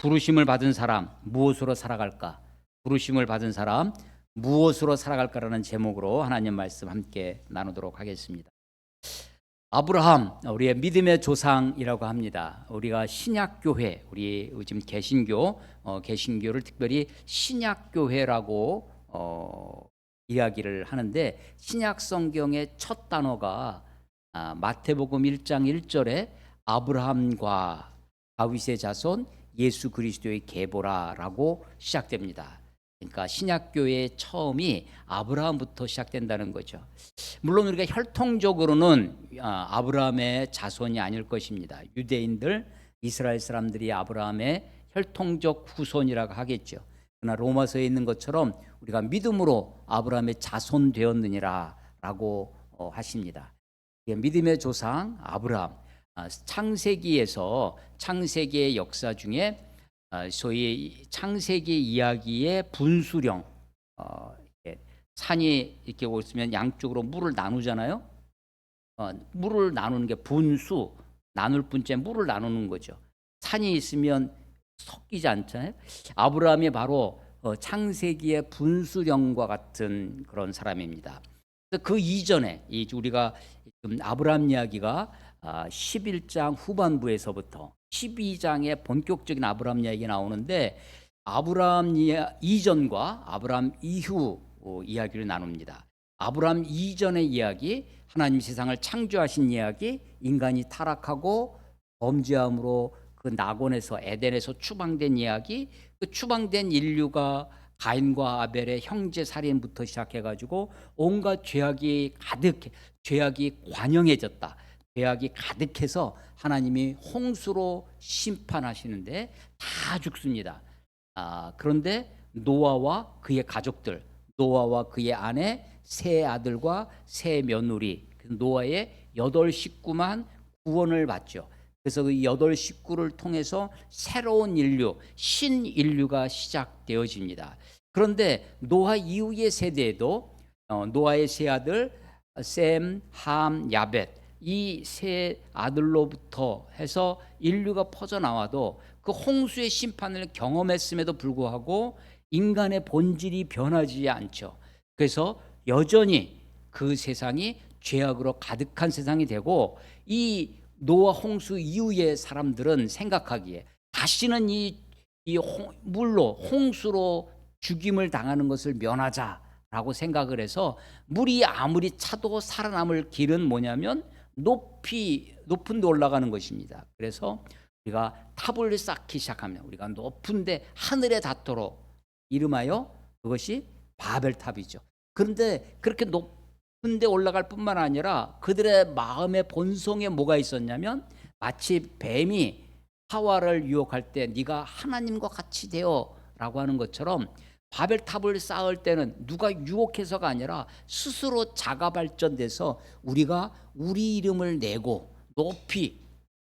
부르심을 받은 사람 무엇으로 살아갈까? 부르심을 받은 사람 무엇으로 살아갈까라는 제목으로 하나님 말씀 함께 나누도록 하겠습니다. 아브라함, 우리의 믿음의 조상이라고 합니다. 우리가 신약교회, 우리 지금 개신교를 특별히 신약교회라고 이야기를 하는데, 신약 성경의 첫 단어가 마태복음 1장 1절에 아브라함과 다윗의 자손 예수 그리스도의 계보라라고 시작됩니다. 그러니까 신약교회의 처음이 아브라함부터 시작된다는 거죠. 물론 우리가 혈통적으로는 아브라함의 자손이 아닐 것입니다. 유대인들, 이스라엘 사람들이 아브라함의 혈통적 후손이라고 하겠죠. 그러나 로마서에 있는 것처럼 우리가 믿음으로 아브라함의 자손 되었느니라라고 하십니다. 믿음의 조상 아브라함, 창세기의 역사 중에 소위 창세기 이야기의 분수령, 산이 이렇게 있으면 양쪽으로 물을 나누잖아요. 물을 나누는 게 분수, 나눌 분째 물을 나누는 거죠. 산이 있으면 섞이지 않잖아요. 아브라함이 바로 창세기의 분수령과 같은 그런 사람입니다. 그 이전에 우리가 아브라함 이야기가 11장 후반부에서부터 12장의 본격적인 아브라함 이야기가 나오는데, 아브라함 이전과 아브라함 이후 이야기를 나눕니다. 아브라함 이전의 이야기, 하나님 세상을 창조하신 이야기, 인간이 타락하고 범죄함으로 그 낙원에서 에덴에서 추방된 이야기, 그 추방된 인류가 가인과 아벨의 형제 살인부터 시작해가지고 온갖 죄악이 관영해졌다. 죄악이 가득해서 하나님이 홍수로 심판하시는데 다 죽습니다. 그런데 노아와 그의 가족들, 노아와 그의 아내, 세 아들과 세 며느리, 노아의 8 식구만 구원을 받죠. 그래서 그 8 식구를 통해서 새로운 인류, 신인류가 시작되어집니다. 그런데 노아 이후의 세대에도 노아의 세 아들 셈, 함, 야벳, 이 세 아들로부터 해서 인류가 퍼져나와도 그 홍수의 심판을 경험했음에도 불구하고 인간의 본질이 변하지 않죠. 그래서 여전히 그 세상이 죄악으로 가득한 세상이 되고, 이 노아 홍수 이후의 사람들은 생각하기에 다시는 이 물로 홍수로 죽임을 당하는 것을 면하자라고 생각을 해서, 물이 아무리 차도 살아남을 길은 뭐냐면 높은 데 올라가는 것입니다. 그래서 우리가 탑을 쌓기 시작하면, 우리가 높은데 하늘에 닿도록 이름하여 그것이 바벨탑이죠. 그런데 그렇게 높은 데 올라갈 뿐만 아니라 그들의 마음의 본성에 뭐가 있었냐면, 마치 뱀이 하와를 유혹할 때 네가 하나님과 같이 되어 라고 하는 것처럼, 바벨탑을 쌓을 때는 누가 유혹해서가 아니라 스스로 자가 발전돼서 우리가 우리 이름을 내고 높이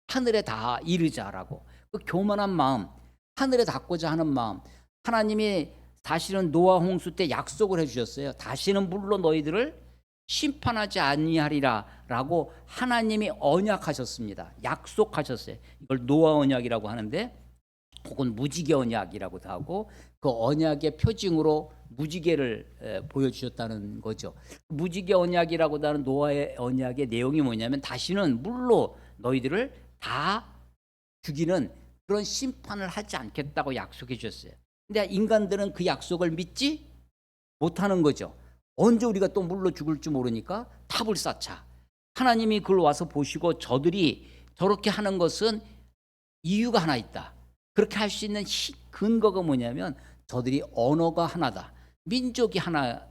하늘에 다 이르자라고, 그 교만한 마음, 하늘에 닿고자 하는 마음. 하나님이 다시는 노아 홍수 때 약속을 해주셨어요. 다시는 물로 너희들을 심판하지 아니하리라 라고 하나님이 언약하셨습니다. 약속하셨어요. 이걸 노아 언약이라고 하는데, 혹은 무지개 언약이라고도 하고, 그 언약의 표징으로 무지개를 보여주셨다는 거죠. 무지개 언약이라고 하는 노아의 언약의 내용이 뭐냐면, 다시는 물로 너희들을 다 죽이는 그런 심판을 하지 않겠다고 약속해 주셨어요. 근데 인간들은 그 약속을 믿지 못하는 거죠. 언제 우리가 또 물로 죽을지 모르니까 탑을 쌓자. 하나님이 그걸 와서 보시고, 저들이 저렇게 하는 것은 이유가 하나 있다. 그렇게 할 수 있는 근거가 뭐냐면, 저들이 언어가 하나다, 민족이 하나다.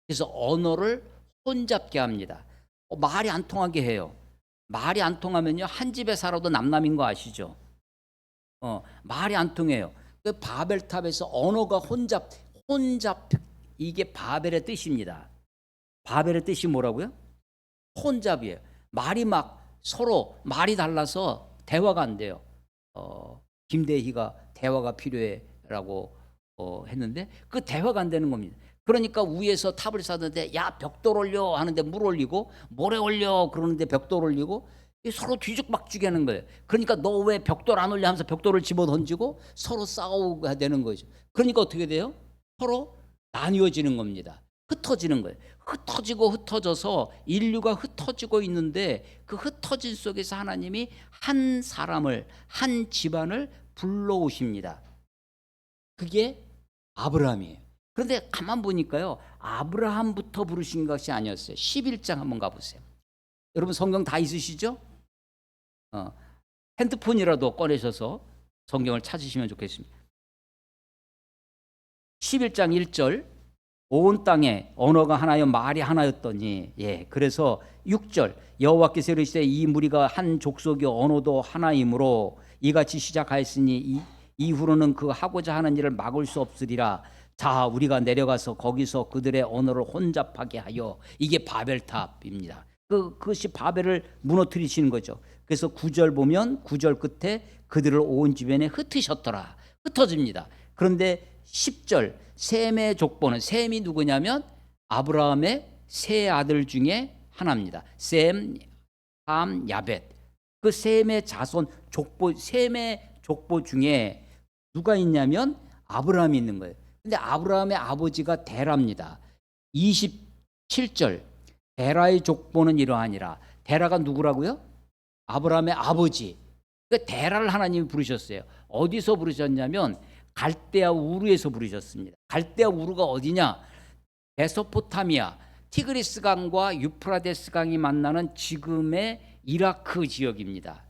그래서 언어를 혼잡게 합니다. 말이 안 통하게 해요. 말이 안 통하면요, 한 집에 살아도 남남인 거 아시죠? 말이 안 통해요. 그 바벨탑에서 언어가 혼잡, 이게 바벨의 뜻입니다. 바벨의 뜻이 뭐라고요? 혼잡이에요. 말이 서로 말이 달라서 대화가 안 돼요. 김대희가 대화가 필요해라고 했는데, 그 대화가 안 되는 겁니다. 그러니까 위에서 탑을 쌓는데, 야 벽돌 올려 하는데 물 올리고, 모래 올려 그러는데 벽돌 올리고, 서로 뒤죽박죽이 하는 거예요. 그러니까 너 왜 벽돌 안 올려 하면서 벽돌을 집어 던지고 서로 싸우게 되는 거죠. 그러니까 어떻게 돼요? 서로 나뉘어지는 겁니다. 흩어지는 거예요. 흩어지고 흩어져서 인류가 흩어지고 있는데 그 흩어진 속에서 하나님이 한 사람을, 한 집안을 불러오십니다. 그게 아브라함이에요. 그런데 가만 보니까요, 아브라함부터 부르신 것이 아니었어요. 11장 한번 가보세요. 여러분 성경 다 있으시죠? 핸드폰이라도 꺼내셔서 성경을 찾으시면 좋겠습니다. 11장 1절, 온 땅에 언어가 하나여 말이 하나였더니, 그래서 6절, 여호와께서 이르시되 이 무리가 한 족속이 언어도 하나이므로 이같이 시작하였으니 이후로는 그 하고자 하는 일을 막을 수 없으리라. 자, 우리가 내려가서 거기서 그들의 언어를 혼잡하게 하여. 이게 바벨탑입니다. 그것이 바벨을 무너뜨리시는 거죠. 그래서 9절 보면 9절 끝에 그들을 온 주변에 흩으셨더라. 흩어집니다. 그런데 10절, 셈의 족보는, 셈이 누구냐면 아브라함의 세 아들 중에 하나입니다. 셈, 함, 야벳. 그 셈의 자손 족보, 셈의 족보 중에 누가 있냐면 아브라함이 있는 거예요. 근데 아브라함의 아버지가 데라입니다. 27절, 데라의 족보는 이러하니라. 데라가 누구라고요? 아브라함의 아버지. 그러니까 데라를 하나님이 부르셨어요. 어디서 부르셨냐면 갈대아 우르에서 부르셨습니다. 갈대아 우르가 어디냐? 메소포타미아, 티그리스 강과 유프라데스 강이 만나는 지금의 이라크 지역입니다.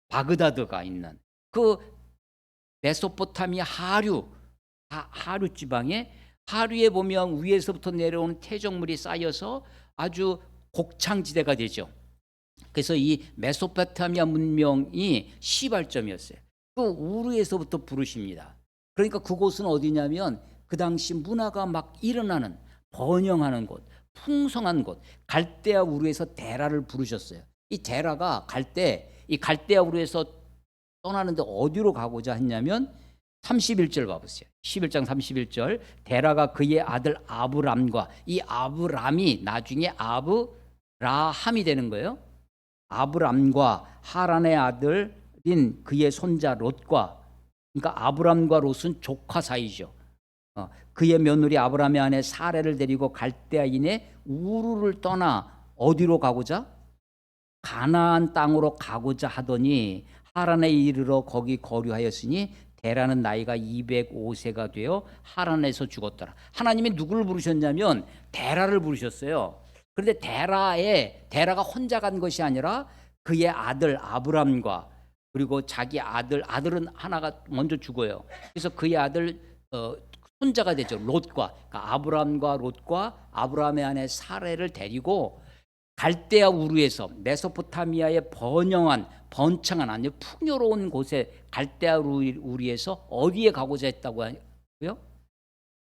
바그다드가 있는 그 메소포타미아 하류 지방에, 하류에 보면 위에서부터 내려오는 태적물이 쌓여서 아주 곡창지대가 되죠. 그래서 이 메소포타미아 문명이 시발점이었어요. 그 우르에서부터 부르십니다. 그러니까 그곳은 어디냐면 그 당시 문화가 막 일어나는, 번영하는 곳, 풍성한 곳, 갈대아 우르에서 데라를 부르셨어요. 이 데라가 이 갈대아 우르에서 떠나는데 어디로 가고자 했냐면 31절 봐보세요. 11장 31절, 데라가 그의 아들 아브람과, 이 아브람이 나중에 아브라함이 되는 거예요. 아브람과 하란의 아들인 그의 손자 롯과, 그러니까 아브람과 롯은 조카 사이죠. 그의 며느리 아브람의 아내 사레를 데리고 갈대아인의 우르를 떠나 어디로 가고자? 가나안 땅으로 가고자 하더니 하란에 이르러 거기 거류하였으니 데라는 나이가 205세가 되어 하란에서 죽었더라. 하나님이 누구를 부르셨냐면 데라를 부르셨어요. 그런데 데라가 혼자 간 것이 아니라 그의 아들 아브람과, 그리고 자기 아들은 하나가 먼저 죽어요. 그래서 그의 아들 손자가 되죠. 롯과, 그러니까 아브람과 롯과 아브람의 아내 사레를 데리고 갈대아 우르에서, 메소포타미아의 번창한 아주 풍요로운 곳에 갈대아 우르에서 어디에 가고자 했다고 하고요?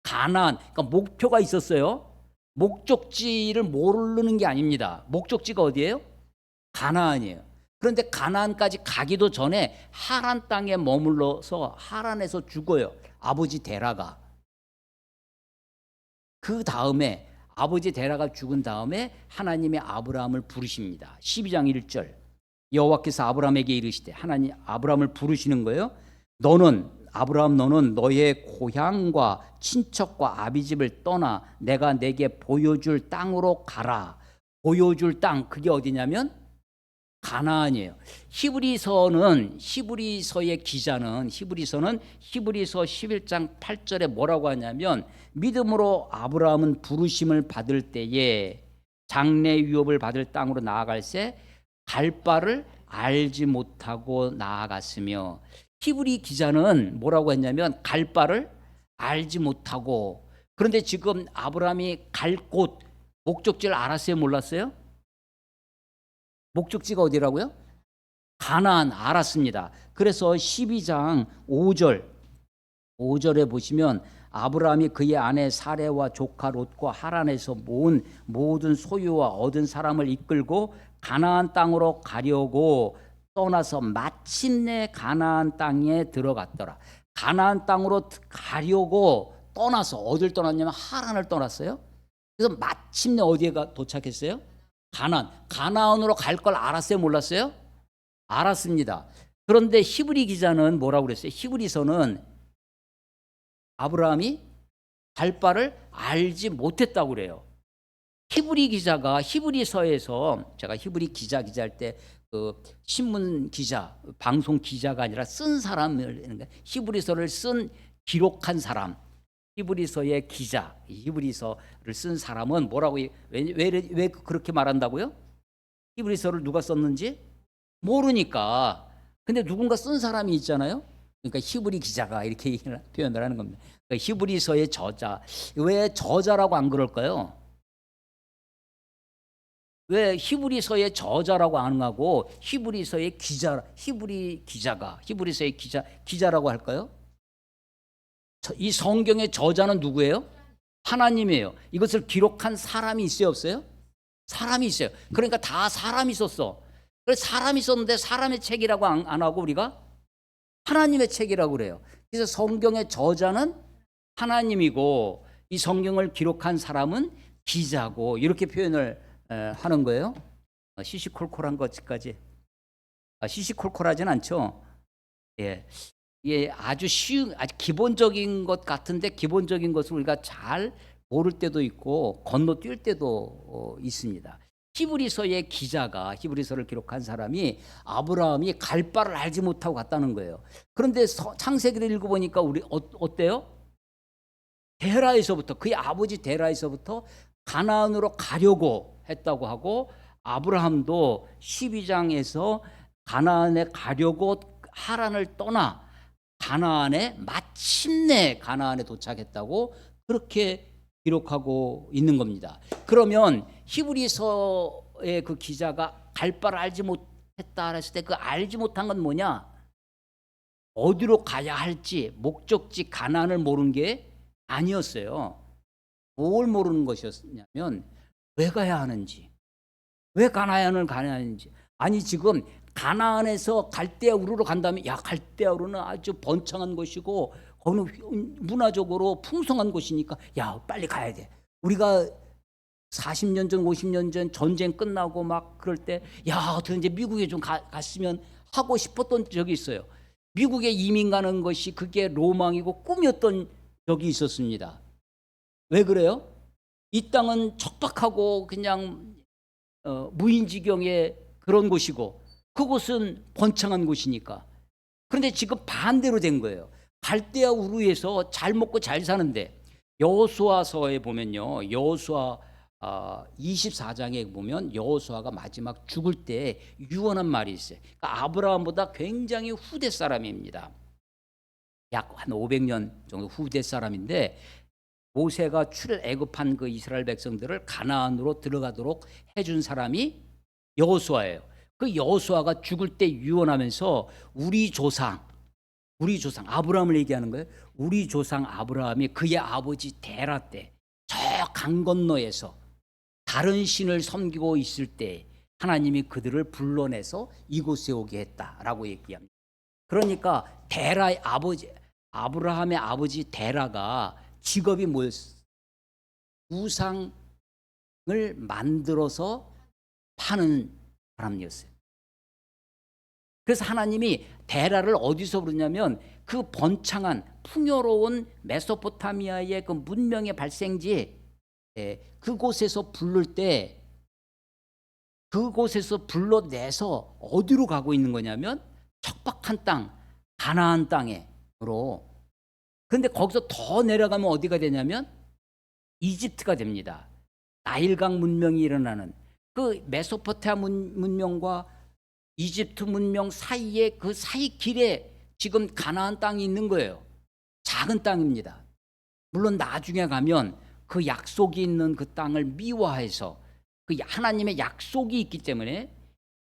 가나안. 그러니까 목표가 있었어요. 목적지를 모르는 게 아닙니다. 목적지가 어디예요? 가나안이에요. 그런데 가나안까지 가기도 전에 하란 땅에 머물러서 하란에서 죽어요. 아버지 데라가. 그 다음에 아버지 데라가 죽은 다음에 하나님이 아브라함을 부르십니다. 12장 1절, 여호와께서 아브라함에게 이르시되, 하나님 아브라함을 부르시는 거예요. 아브라함 너는 너의 고향과 친척과 아비집을 떠나 내가 내게 보여줄 땅으로 가라. 보여줄 땅, 그게 어디냐면 가나안이에요. 히브리서의 기자는 히브리서 11장 8절에 뭐라고 하냐면, 믿음으로 아브라함은 부르심을 받을 때에 장래 유업을 받을 땅으로 나아갈새 갈 바를 알지 못하고 나아갔으며, 히브리 기자는 뭐라고 했냐면 갈 바를 알지 못하고. 그런데 지금 아브라함이 갈 곳, 목적지를 알았어요, 몰랐어요? 목적지가 어디라고요? 가나안, 알았습니다. 그래서 12장 5절에 보시면 아브라함이 그의 아내 사레와 조카 롯과 하란에서 모은 모든 소유와 얻은 사람을 이끌고 가나안 땅으로 가려고 떠나서 마침내 가나안 땅에 들어갔더라. 가나안 땅으로 가려고 떠나서 어딜 떠났냐면 하란을 떠났어요. 그래서 마침내 어디에 도착했어요? 가나안으로 갈 걸 알았어요, 몰랐어요? 알았습니다. 그런데 히브리 기자는 뭐라고 그랬어요? 히브리서는 아브라함이 갈 바를 알지 못했다고 그래요. 히브리 기자가 히브리서에서, 제가 히브리 기자할 때 그 신문 기자, 방송 기자가 아니라 쓴 사람을, 히브리서를 쓴 기록한 사람, 히브리서의 기자, 히브리서를 쓴 사람은 뭐라고, 왜 그렇게 말한다고요? 히브리서를 누가 썼는지 모르니까. 근데 누군가 쓴 사람이 있잖아요. 그러니까 히브리 기자가 이렇게 표현을 하는 겁니다. 그러니까 히브리서의 저자. 왜 저자라고 안 그럴까요? 왜 히브리서의 저자라고 안 하고 히브리서의 기자, 히브리서의 기자라고 할까요? 이 성경의 저자는 누구예요? 하나님이에요. 이것을 기록한 사람이 있어요, 없어요? 사람이 있어요. 그러니까 다 사람이 있었어. 그래서 사람이 있었는데 사람의 책이라고 안 하고 우리가 하나님의 책이라고 그래요. 그래서 성경의 저자는 하나님이고 이 성경을 기록한 사람은 기자고, 이렇게 표현을 하는 거예요. 시시콜콜한 것까지. 시시콜콜하진 않죠. 예. 예, 아주 쉬운, 아주 기본적인 것 같은데 기본적인 것을 우리가 잘 모를 때도 있고 건너뛸 때도 있습니다. 히브리서의 기자가, 히브리서를 기록한 사람이 아브라함이 갈 바를 알지 못하고 갔다는 거예요. 그런데 창세기를 읽어보니까 우리 어때요? 데라에서부터, 그의 아버지 데라에서부터 가나안으로 가려고 했다고 하고, 아브라함도 12장에서 가나안에 가려고 하란을 떠나 가나안에 마침내 가나안에 도착했다고 그렇게 기록하고 있는 겁니다. 그러면 히브리서의 그 기자가 갈 바를 알지 못했다 했을 때 그 알지 못한 건 뭐냐? 어디로 가야 할지, 목적지 가나안을 모르는 게 아니었어요. 뭘 모르는 것이었냐면 왜 가야 하는지, 왜 가나안을 가야 하는지. 아니 지금 가나안에서 갈대아 우르로 간다면, 야, 갈대아 우르는 아주 번창한 곳이고 거기는 문화적으로 풍성한 곳이니까 야, 빨리 가야 돼. 우리가 40년 전 50년 전 전쟁 끝나고 막 그럴 때 야, 어떻게 이제 미국에 좀 갔으면 하고 싶었던 적이 있어요. 미국에 이민 가는 것이 그게 로망이고 꿈이었던 적이 있었습니다. 왜 그래요? 이 땅은 척박하고 그냥 무인지경의 그런 곳이고 그곳은 번창한 곳이니까. 그런데 지금 반대로 된 거예요. 갈대아 우르에서 잘 먹고 잘 사는데, 여호수아서에 보면요, 여호수아 24장에 보면 여호수아가 마지막 죽을 때 유언한 말이 있어요. 그러니까 아브라함보다 굉장히 후대 사람입니다. 약 한 500년 정도 후대 사람인데, 모세가 출애굽한 그 이스라엘 백성들을 가나안으로 들어가도록 해준 사람이 여호수아예요. 그 여호수아가 죽을 때 유언하면서 우리 조상 아브라함을 얘기하는 거예요. 우리 조상 아브라함이 그의 아버지 데라 때 저 강 건너에서 다른 신을 섬기고 있을 때 하나님이 그들을 불러내서 이곳에 오게 했다라고 얘기합니다. 그러니까 데라의 아버지, 아브라함의 아버지 데라가 직업이 뭐였어요? 우상을 만들어서 파는 사람이었어요. 그래서 하나님이 데라를 어디서 부르냐면 그 번창한 풍요로운 메소포타미아의 그 문명의 발생지, 그곳에서 부를 때, 그곳에서 불러내서 어디로 가고 있는 거냐면 척박한 땅, 가나안 땅으로. 그런데 거기서 더 내려가면 어디가 되냐면 이집트가 됩니다. 나일강 문명이 일어나는 그 메소포타미아 문명과 이집트 문명 사이에, 그 사이 길에 지금 가나안 땅이 있는 거예요. 작은 땅입니다. 물론 나중에 가면 그 약속이 있는 그 땅을 미화해서, 그 하나님의 약속이 있기 때문에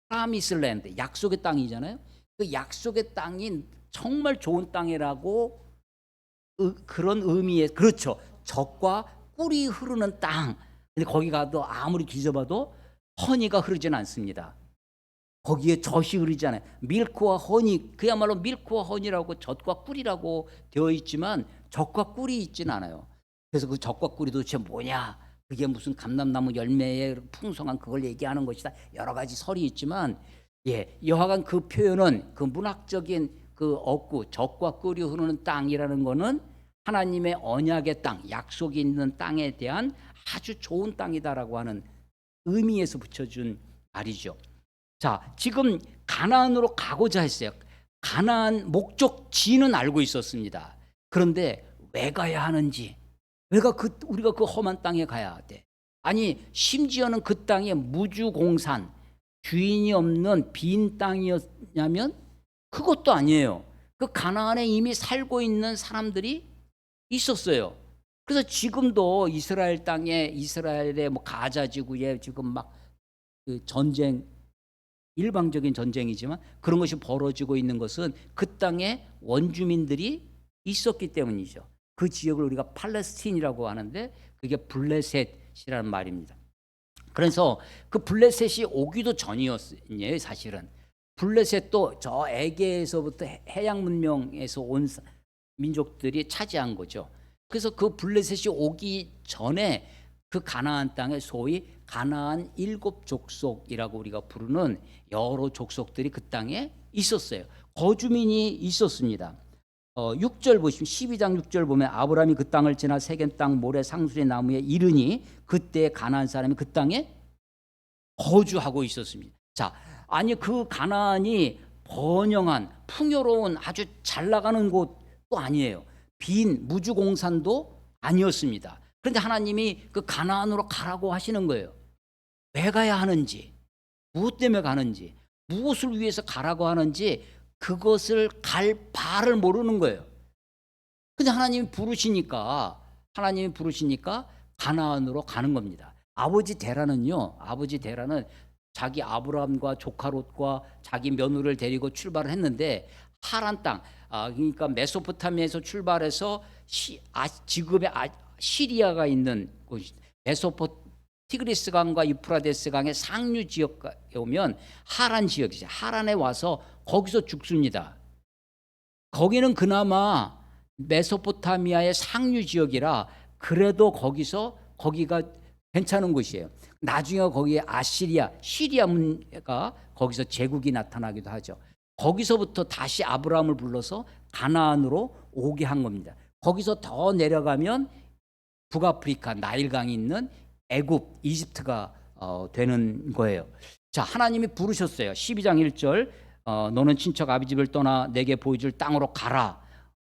프라미스랜드, 약속의 땅이잖아요. 그 약속의 땅이 정말 좋은 땅이라고, 그런 의미에, 그렇죠, 젖과 꿀이 흐르는 땅. 근데 거기 가도 아무리 뒤져봐도 허니가 흐르지는 않습니다. 거기에 젖이 흐르잖아요. 밀크와 허니, 그야말로 밀크와 허니라고 젖과 꿀이라고 되어 있지만 젖과 꿀이 있지는 않아요. 그래서 그 젖과 꿀이 도대체 뭐냐, 그게 무슨 감람나무 열매의 풍성한 그걸 얘기하는 것이다, 여러 가지 설이 있지만 예, 여하간 그 표현은 그 문학적인 그 얻고 젖과 꿀이 흐르는 땅이라는 거는 하나님의 언약의 땅, 약속이 있는 땅에 대한 아주 좋은 땅이다라고 하는 의미에서 붙여준 말이죠. 자, 지금 가나안으로 가고자 했어요. 가나안 목적지는 알고 있었습니다. 그런데 왜 가야 하는지, 우리가 그 험한 땅에 가야 돼. 아니, 심지어는 그 땅에 무주공산, 주인이 없는 빈 땅이었냐면 그것도 아니에요. 그 가나안에 이미 살고 있는 사람들이 있었어요. 그래서 지금도 이스라엘 땅에, 이스라엘의 뭐 가자 지구에 지금 막 그 전쟁, 일방적인 전쟁이지만 그런 것이 벌어지고 있는 것은 그 땅에 원주민들이 있었기 때문이죠. 그 지역을 우리가 팔레스틴이라고 하는데 그게 블레셋이라는 말입니다. 그래서 그 블레셋이 오기도 전이었어요. 사실은 블레셋도 저 에게에서부터 해양 문명에서 온 민족들이 차지한 거죠. 그래서 그 블레셋이 오기 전에 그 가나안 땅에 소위 가나안 일곱 족속이라고 우리가 부르는 여러 족속들이 그 땅에 있었어요. 거주민이 있었습니다. 6절 보시면 12장 6절 보면 아브라함이 그 땅을 지나 세겜 땅 모래 상수리 나무에 이르니 그때 가나안 사람이 그 땅에 거주하고 있었습니다. 자, 아니 그 가나안이 번영한 풍요로운 아주 잘 나가는 곳도 아니에요. 빈 무주공산도 아니었습니다. 그런데 하나님이 그 가나안으로 가라고 하시는 거예요. 왜 가야 하는지, 무엇 때문에 가는지, 무엇을 위해서 가라고 하는지 그것을 갈 바를 모르는 거예요. 근데 하나님이 부르시니까 가나안으로 가는 겁니다. 아버지 데라는 자기 아브라함과 조카 롯과 자기 며느리를 데리고 출발을 했는데 하란 땅, 그러니까 메소포타미아에서 출발해서 지금의 시리아가 있는 곳, 티그리스 강과 유프라데스 강의 상류 지역에 오면 하란 지역이죠. 하란에 와서 거기서 죽습니다. 거기는 그나마 메소포타미아의 상류 지역이라 그래도 거기가 괜찮은 곳이에요. 나중에 거기에 시리아 문가 거기서 제국이 나타나기도 하죠. 거기서부터 다시 아브라함을 불러서 가나안으로 오게 한 겁니다. 거기서 더 내려가면 북아프리카 나일강이 있는 애굽, 이집트가 되는 거예요. 자, 하나님이 부르셨어요. 12장 1절 너는 친척 아비 집을 떠나 내게 보여줄 땅으로 가라.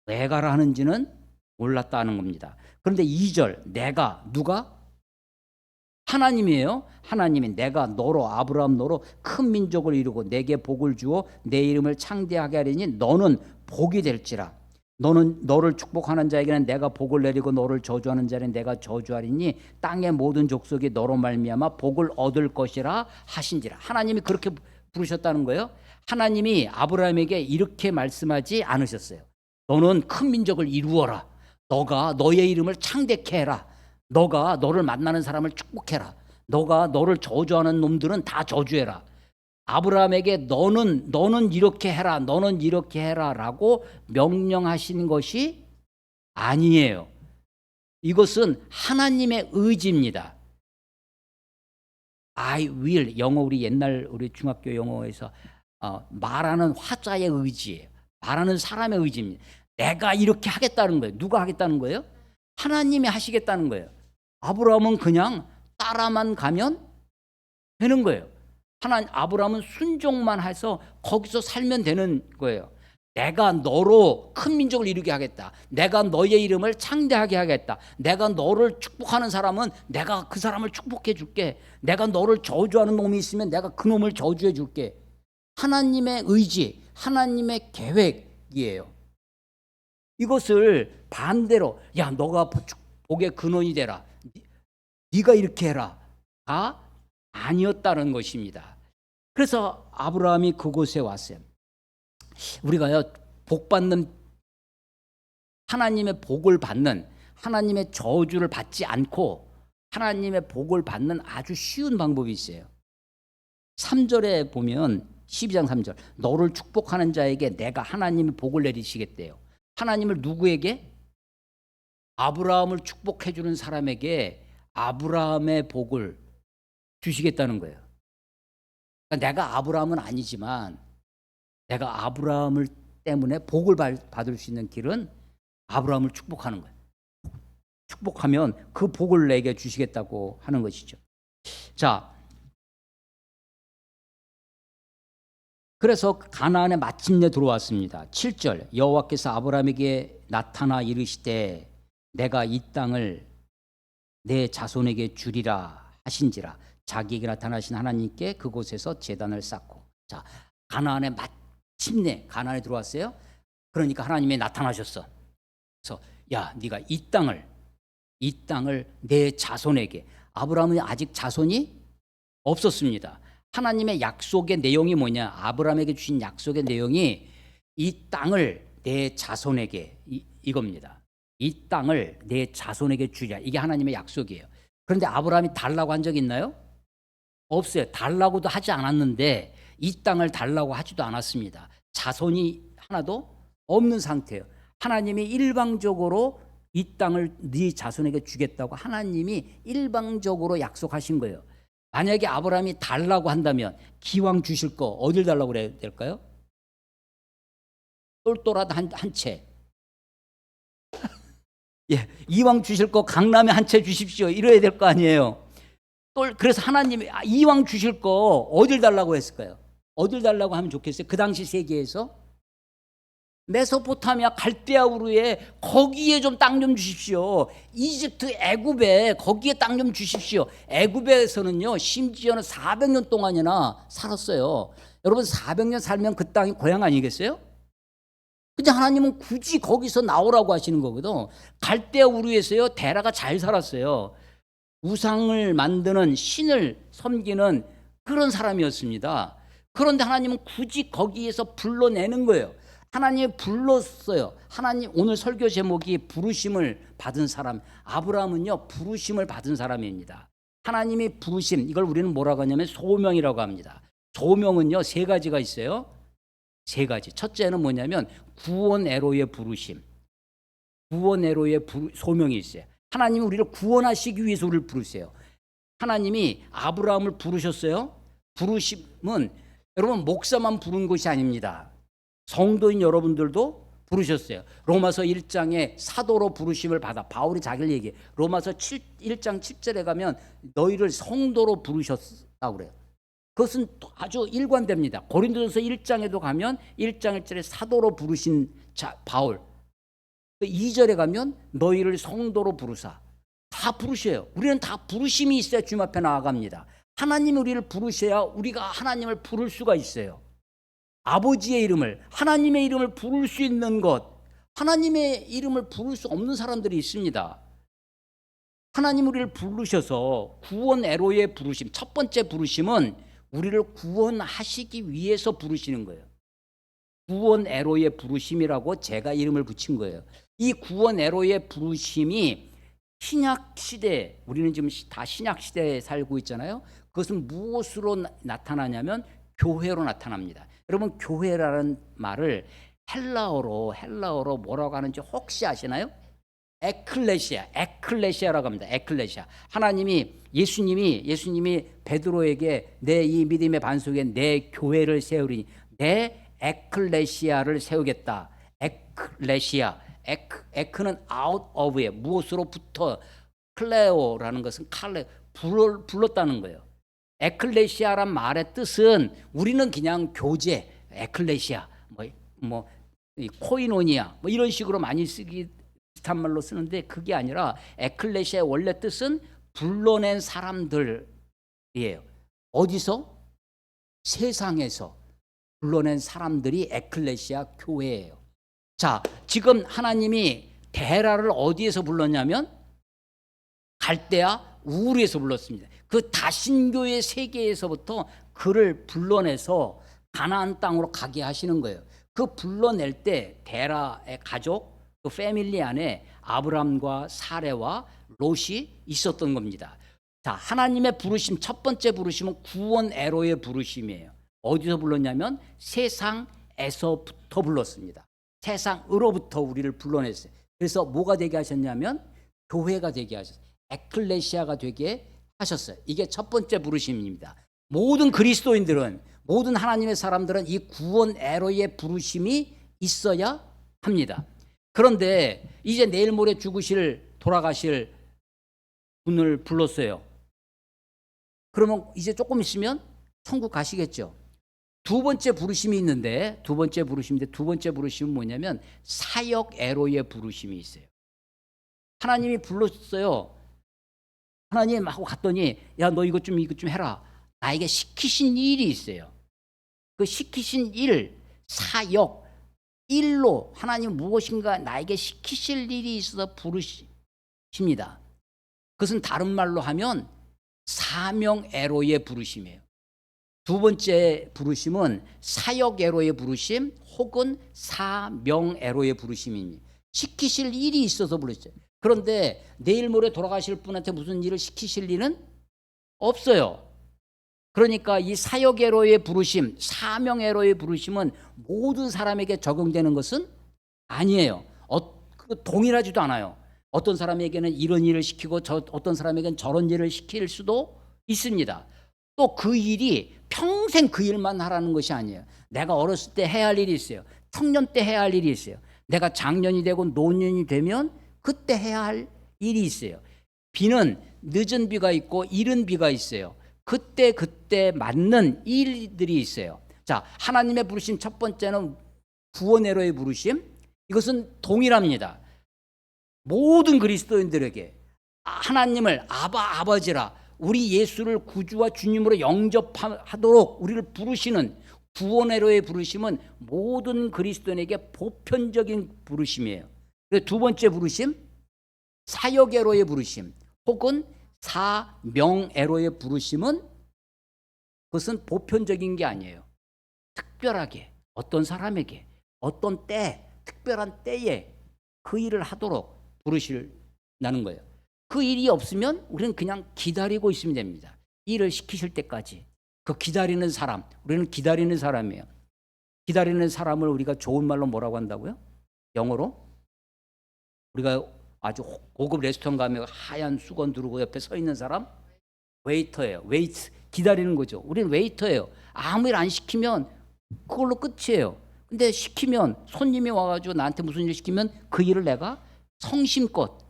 왜 가라 하는지는 몰랐다는 겁니다. 그런데 2절 누가? 하나님이에요. 하나님이 내가 너로 아브라함 너로 큰 민족을 이루고 내게 복을 주어 내 이름을 창대하게 하리니 너는 복이 될지라. 너를 축복하는 자에게는 내가 복을 내리고 너를 저주하는 자는 내가 저주하리니 땅의 모든 족속이 너로 말미암아 복을 얻을 것이라 하신지라. 하나님이 그렇게 부르셨다는 거예요. 하나님이 아브라함에게 이렇게 말씀하지 않으셨어요. 너는 큰 민족을 이루어라. 너가 너의 이름을 창대케 해라. 너가 너를 만나는 사람을 축복해라. 너가 너를 저주하는 놈들은 다 저주해라. 아브라함에게 너는 이렇게 해라. 너는 이렇게 해라라고 명령하신 것이 아니에요. 이것은 하나님의 의지입니다. I will, 영어 우리 옛날 우리 중학교 영어에서 말하는 화자의 의지예요. 말하는 사람의 의지입니다. 내가 이렇게 하겠다는 거예요. 누가 하겠다는 거예요? 하나님이 하시겠다는 거예요. 아브라함은 그냥 따라만 가면 되는 거예요. 아브라함은 순종만 해서 거기서 살면 되는 거예요. 내가 너로 큰 민족을 이루게 하겠다. 내가 너의 이름을 창대하게 하겠다. 내가 너를 축복하는 사람은 내가 그 사람을 축복해 줄게. 내가 너를 저주하는 놈이 있으면 내가 그 놈을 저주해 줄게. 하나님의 의지, 하나님의 계획이에요. 이것을 반대로 야 너가 복의 근원이 되라. 네가 이렇게 해라. 아니었다는 것입니다. 그래서 아브라함이 그곳에 왔어요. 우리가요 하나님의 복을 받는, 하나님의 저주를 받지 않고 하나님의 복을 받는 아주 쉬운 방법이 있어요. 3절에 보면 12장 3절 너를 축복하는 자에게 내가 하나님의 복을 내리시겠대요. 하나님을 누구에게? 아브라함을 축복해 주는 사람에게 아브라함의 복을 주시겠다는 거예요. 그러니까 내가 아브라함은 아니지만 내가 아브라함을 때문에 복을 받을 수 있는 길은 아브라함을 축복하는 거예요. 축복하면 그 복을 내게 주시겠다고 하는 것이죠. 자, 그래서 가나안에 마침내 들어왔습니다. 7절 여호와께서 아브라함에게 나타나 이르시되 내가 이 땅을 내 자손에게 주리라 하신지라. 자기에게 나타나신 하나님께 그곳에서 제단을 쌓고. 자, 가나안에 마침내 가나안에 들어왔어요. 그러니까 하나님이 나타나셨어. 그래서 야, 네가 이 땅을 내 자손에게. 아브라함은 아직 자손이 없었습니다. 하나님의 약속의 내용이 뭐냐? 아브라함에게 주신 약속의 내용이 이 땅을 내 자손에게 이겁니다. 이 땅을 내 자손에게 주랴. 이게 하나님의 약속이에요. 그런데 아브라함이 달라고 한 적 있나요? 없어요. 달라고도 하지 않았는데 이 땅을 달라고 하지도 않았습니다. 자손이 하나도 없는 상태예요. 하나님이 일방적으로 이 땅을 네 자손에게 주겠다고 하나님이 일방적으로 약속하신 거예요. 만약에 아브라함이 달라고 한다면 기왕 주실 거 어딜 달라고 그래야 될까요? 똘똘한 한 채. 예, 이왕 주실 거 강남에 한 채 주십시오. 이래야 될 거 아니에요. 그래서 하나님이 이왕 주실 거 어딜 달라고 했을까요? 어딜 달라고 하면 좋겠어요? 그 당시 세계에서 메소포타미아 갈대아 우르에 거기에 좀 땅 좀 주십시오. 이집트 애굽에 거기에 땅 좀 주십시오. 애굽에서는요 심지어는 400년 동안이나 살았어요. 여러분 400년 살면 그 땅이 고향 아니겠어요? 근데 하나님은 굳이 거기서 나오라고 하시는 거거든. 갈대아 우르에서요 데라가 잘 살았어요. 우상을 만드는 신을 섬기는 그런 사람이었습니다. 그런데 하나님은 굳이 거기에서 불러내는 거예요. 하나님이 불렀어요. 하나님, 오늘 설교 제목이 부르심을 받은 사람. 아브라함은요 부르심을 받은 사람입니다. 하나님이 부르심, 이걸 우리는 뭐라고 하냐면 소명이라고 합니다. 소명은요 세 가지가 있어요. 세 가지. 첫째는 뭐냐면 구원 애로의 부르심. 구원 애로의 소명이 있어요. 하나님이 우리를 구원하시기 위해서 우리를 부르세요. 하나님이 아브라함을 부르셨어요. 부르심은 여러분 목사만 부른 것이 아닙니다. 성도인 여러분들도 부르셨어요. 로마서 1장에 사도로 부르심을 받아. 바울이 자기를 얘기해. 로마서 1장 7절에 가면 너희를 성도로 부르셨다고 그래요. 그것은 아주 일관됩니다. 고린도전서 1장에도 가면 1장 1절에 사도로 부르신 바울. 2절에 가면 너희를 성도로 부르사. 다 부르셔요. 우리는 다 부르심이 있어야 주님 앞에 나아갑니다. 하나님이 우리를 부르셔야 우리가 하나님을 부를 수가 있어요. 아버지의 이름을, 하나님의 이름을 부를 수 있는 것, 하나님의 이름을 부를 수 없는 사람들이 있습니다. 하나님 우리를 부르셔서 구원 애로의 부르심, 첫 번째 부르심은 우리를 구원하시기 위해서 부르시는 거예요. 구원 애로의 부르심이라고 제가 이름을 붙인 거예요. 이 구원 애로의 부르심이 신약 시대, 우리는 지금 다 신약 시대에 살고 있잖아요. 그것은 무엇으로 나타나냐면 교회로 나타납니다. 여러분 교회라는 말을 헬라어로 뭐라고 하는지 혹시 아시나요? 에클레시아라고 합니다. 에클레시아. 하나님이 예수님이 베드로에게 내 이 믿음의 반석에 내 교회를 세우리니 내 에클레시아를 세우겠다. 에클레시아. 에크는 out of에 무엇으로부터, 클레오라는 것은 불렀다는 거예요. 에클레시아란 말의 뜻은 우리는 그냥 교제, 에클레시아, 코이노니아 이런 식으로 많이 쓰기 비슷한 말로 쓰는데 그게 아니라 에클레시아의 원래 뜻은 불러낸 사람들이에요. 어디서? 세상에서 불러낸 사람들이 에클레시아 교회예요. 자, 지금 하나님이 데라를 어디에서 불렀냐면 갈대아 우르에서 불렀습니다. 그 다신교의 세계에서부터 그를 불러내서 가나안 땅으로 가게 하시는 거예요. 그 불러낼 때 데라의 가족, 그 패밀리 안에 아브람과 사레와 롯이 있었던 겁니다. 자, 하나님의 부르심, 첫 번째 부르심은 구원 애로의 부르심이에요. 어디서 불렀냐면 세상에서부터 불렀습니다. 세상으로부터 우리를 불러냈어요. 그래서 뭐가 되게 하셨냐면 교회가 되게 하셨어요. 에클레시아가 되게 하셨어요. 이게 첫 번째 부르심입니다. 모든 그리스도인들은, 모든 하나님의 사람들은 이 구원 에로의 부르심이 있어야 합니다. 그런데 이제 내일 모레 돌아가실 분을 불렀어요. 그러면 이제 조금 있으면 천국 가시겠죠. 두 번째 부르심이 있는데, 두 번째 부르심은 뭐냐면 사역 에로의 부르심이 있어요. 하나님이 불렀어요. 하나님 하고 갔더니, 야, 너 이것 좀 해라. 나에게 시키신 일이 있어요. 그 시키신 일, 사역, 일로 하나님 무엇인가 나에게 시키실 일이 있어서 부르십니다. 그것은 다른 말로 하면 사명 에로의 부르심이에요. 두 번째 부르심은 사역 에로의 부르심 혹은 사명 에로의 부르심입니다. 시키실 일이 있어서 부르셨어요. 그런데 내일 모레 돌아가실 분한테 무슨 일을 시키실 일은 없어요. 그러니까 이 사역 에로의 부르심, 사명 에로의 부르심은 모든 사람에게 적용되는 것은 아니에요. 동일하지도 않아요. 어떤 사람에게는 이런 일을 시키고 어떤 사람에게는 저런 일을 시킬 수도 있습니다. 또 그 일이 평생 그 일만 하라는 것이 아니에요. 내가 어렸을 때 해야 할 일이 있어요. 청년 때 해야 할 일이 있어요. 내가 장년이 되고 노년이 되면 그때 해야 할 일이 있어요. 비는 늦은 비가 있고 이른 비가 있어요. 그때 맞는 일들이 있어요. 자, 하나님의 부르심 첫 번째는 구원에로의 부르심. 이것은 동일합니다. 모든 그리스도인들에게 하나님을 아버지라, 우리 예수를 구주와 주님으로 영접하도록 우리를 부르시는 구원에로의 부르심은 모든 그리스도인에게 보편적인 부르심이에요. 두 번째 부르심, 사역에로의 부르심 혹은 사명에로의 부르심은 그것은 보편적인 게 아니에요. 특별하게 어떤 사람에게 어떤 특별한 때에 그 일을 하도록 부르시는 거예요. 그 일이 없으면 우리는 그냥 기다리고 있으면 됩니다. 일을 시키실 때까지. 그 기다리는 사람, 우리는 기다리는 사람이에요. 기다리는 사람을 우리가 좋은 말로 뭐라고 한다고요? 영어로? 우리가 아주 고급 레스토랑 가면 하얀 수건 두르고 옆에 서 있는 사람? 웨이터예요. 웨이트, 기다리는 거죠. 우리는 웨이터예요. 아무 일 안 시키면 그걸로 끝이에요. 근데 시키면, 손님이 와가지고 나한테 무슨 일 시키면 그 일을 내가 성심껏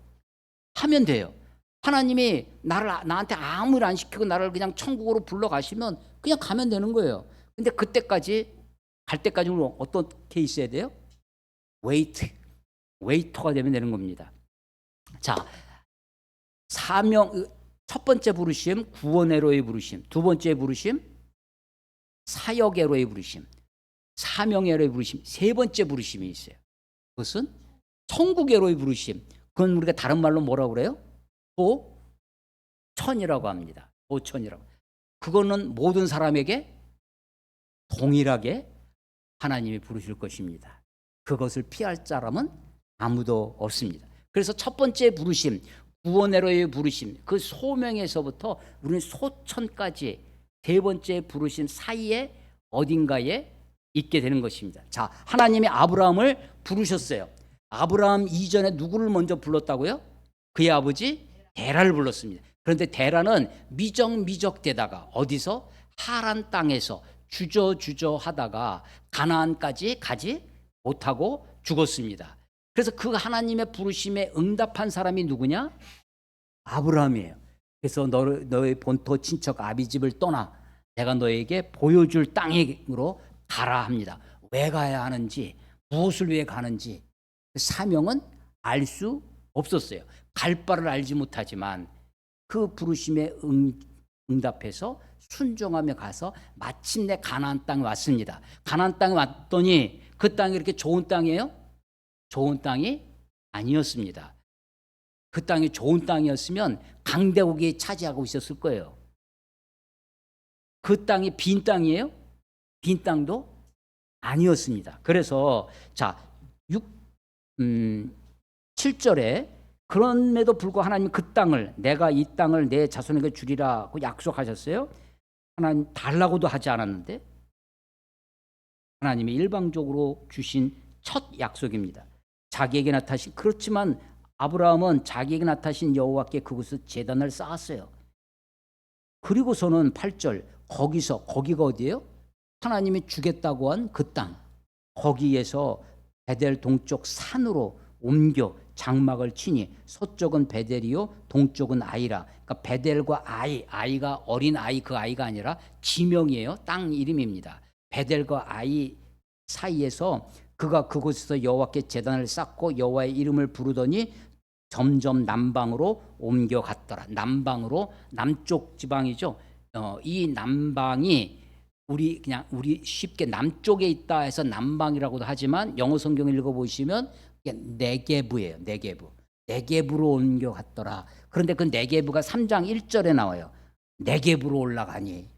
하면 돼요. 하나님이 나한테 아무 일 안 시키고 나를 그냥 천국으로 불러가시면 그냥 가면 되는 거예요. 근데 갈 때까지 우리는 어떻게 있어야 돼요? 웨이터가 되면 되는 겁니다. 자, 첫 번째 부르심, 구원에로의 부르심. 두 번째 부르심, 사역에로의 부르심. 사명에로의 부르심. 세 번째 부르심이 있어요. 그것은 천국에로의 부르심. 그건 우리가 다른 말로 뭐라고 그래요? 도천이라고 합니다. 도천이라고. 그거는 모든 사람에게 동일하게 하나님이 부르실 것입니다. 그것을 피할 사람은 아무도 없습니다. 그래서 첫 번째 부르심, 구원에로의 부르심, 그 소명에서부터 우리는 소천까지 세 번째 부르심 사이에 어딘가에 있게 되는 것입니다. 자, 하나님이 아브라함을 부르셨어요. 아브라함 이전에 누구를 먼저 불렀다고요? 그의 아버지 데라를 불렀습니다. 그런데 데라는 미적되다가 어디서? 하란 땅에서 주저 하다가 가나안까지 가지 못하고 죽었습니다. 그래서 그 하나님의 부르심에 응답한 사람이 누구냐? 아브라함이에요. 그래서 너의 본토 친척 아비집을 떠나 내가 너에게 보여줄 땅으로 가라 합니다. 왜 가야 하는지, 무엇을 위해 가는지 사명은 알 수 없었어요. 갈 바를 알지 못하지만 그 부르심에 응답해서 순종하며 가서 마침내 가나안 땅에 왔습니다. 가나안 땅에 왔더니 그 땅이 이렇게 좋은 땅이에요? 좋은 땅이 아니었습니다. 그 땅이 좋은 땅이었으면 강대국이 차지하고 있었을 거예요. 그 땅이 빈 땅이에요? 빈 땅도 아니었습니다. 그래서 자 7절에 그럼에도 불구하고 하나님 그 땅을, 내가 이 땅을 내 자손에게 주리라고 약속하셨어요. 하나님 달라고도 하지 않았는데 하나님이 일방적으로 주신 첫 약속입니다. 자기에게 나타나신, 그렇지만 아브라함은 자기에게 나타나신 여호와께 그곳에 제단을 쌓았어요. 그리고서는 8절 거기가 어디예요? 하나님이 주겠다고 한 그 땅. 거기에서 베델 동쪽 산으로 옮겨 장막을 치니 서쪽은 베델이요 동쪽은 아이라. 그러니까 베델과 아이가 어린 아이, 그 아이가 아니라 지명이에요. 땅 이름입니다. 베델과 아이 사이에서 그가 그곳에서 여호와께 제단을 쌓고 여호와의 이름을 부르더니 점점 남방으로 옮겨갔더라. 남방으로, 남쪽 지방이죠. 이 남방이 우리 쉽게 남쪽에 있다 해서 남방이라고도 하지만 영어 성경을 읽어보시면 네게브예요. 네게브로 옮겨갔더라. 그런데 그 네게브가 3장 1절에 나와요. 네게브로 올라가니.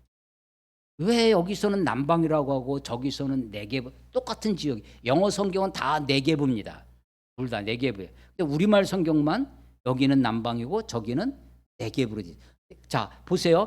왜 여기서는 남방이라고 하고 저기서는 네게브, 똑같은 지역. 영어 성경은 다 네게브입니다. 둘 다 네게브예요. 근데 우리말 성경만 여기는 남방이고 저기는 네게브로 돼. 자, 보세요.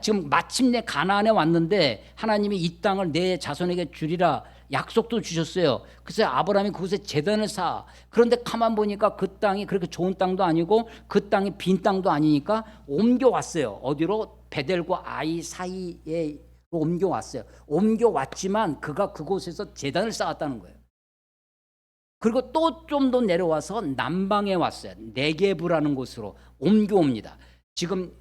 지금 마침내 가나안에 왔는데 하나님이 이 땅을 내 자손에게 주리라 약속도 주셨어요. 그래서 아브라함이 그곳에 제단을 쌓아. 그런데 가만 보니까 그 땅이 그렇게 좋은 땅도 아니고 그 땅이 빈 땅도 아니니까 옮겨왔어요. 어디로? 베델과 아이 사이에 옮겨왔어요. 옮겨왔지만 그가 그곳에서 제단을 쌓았다는 거예요. 그리고 또 좀 더 내려와서 남방에 왔어요. 네게브라는 곳으로 옮겨옵니다. 지금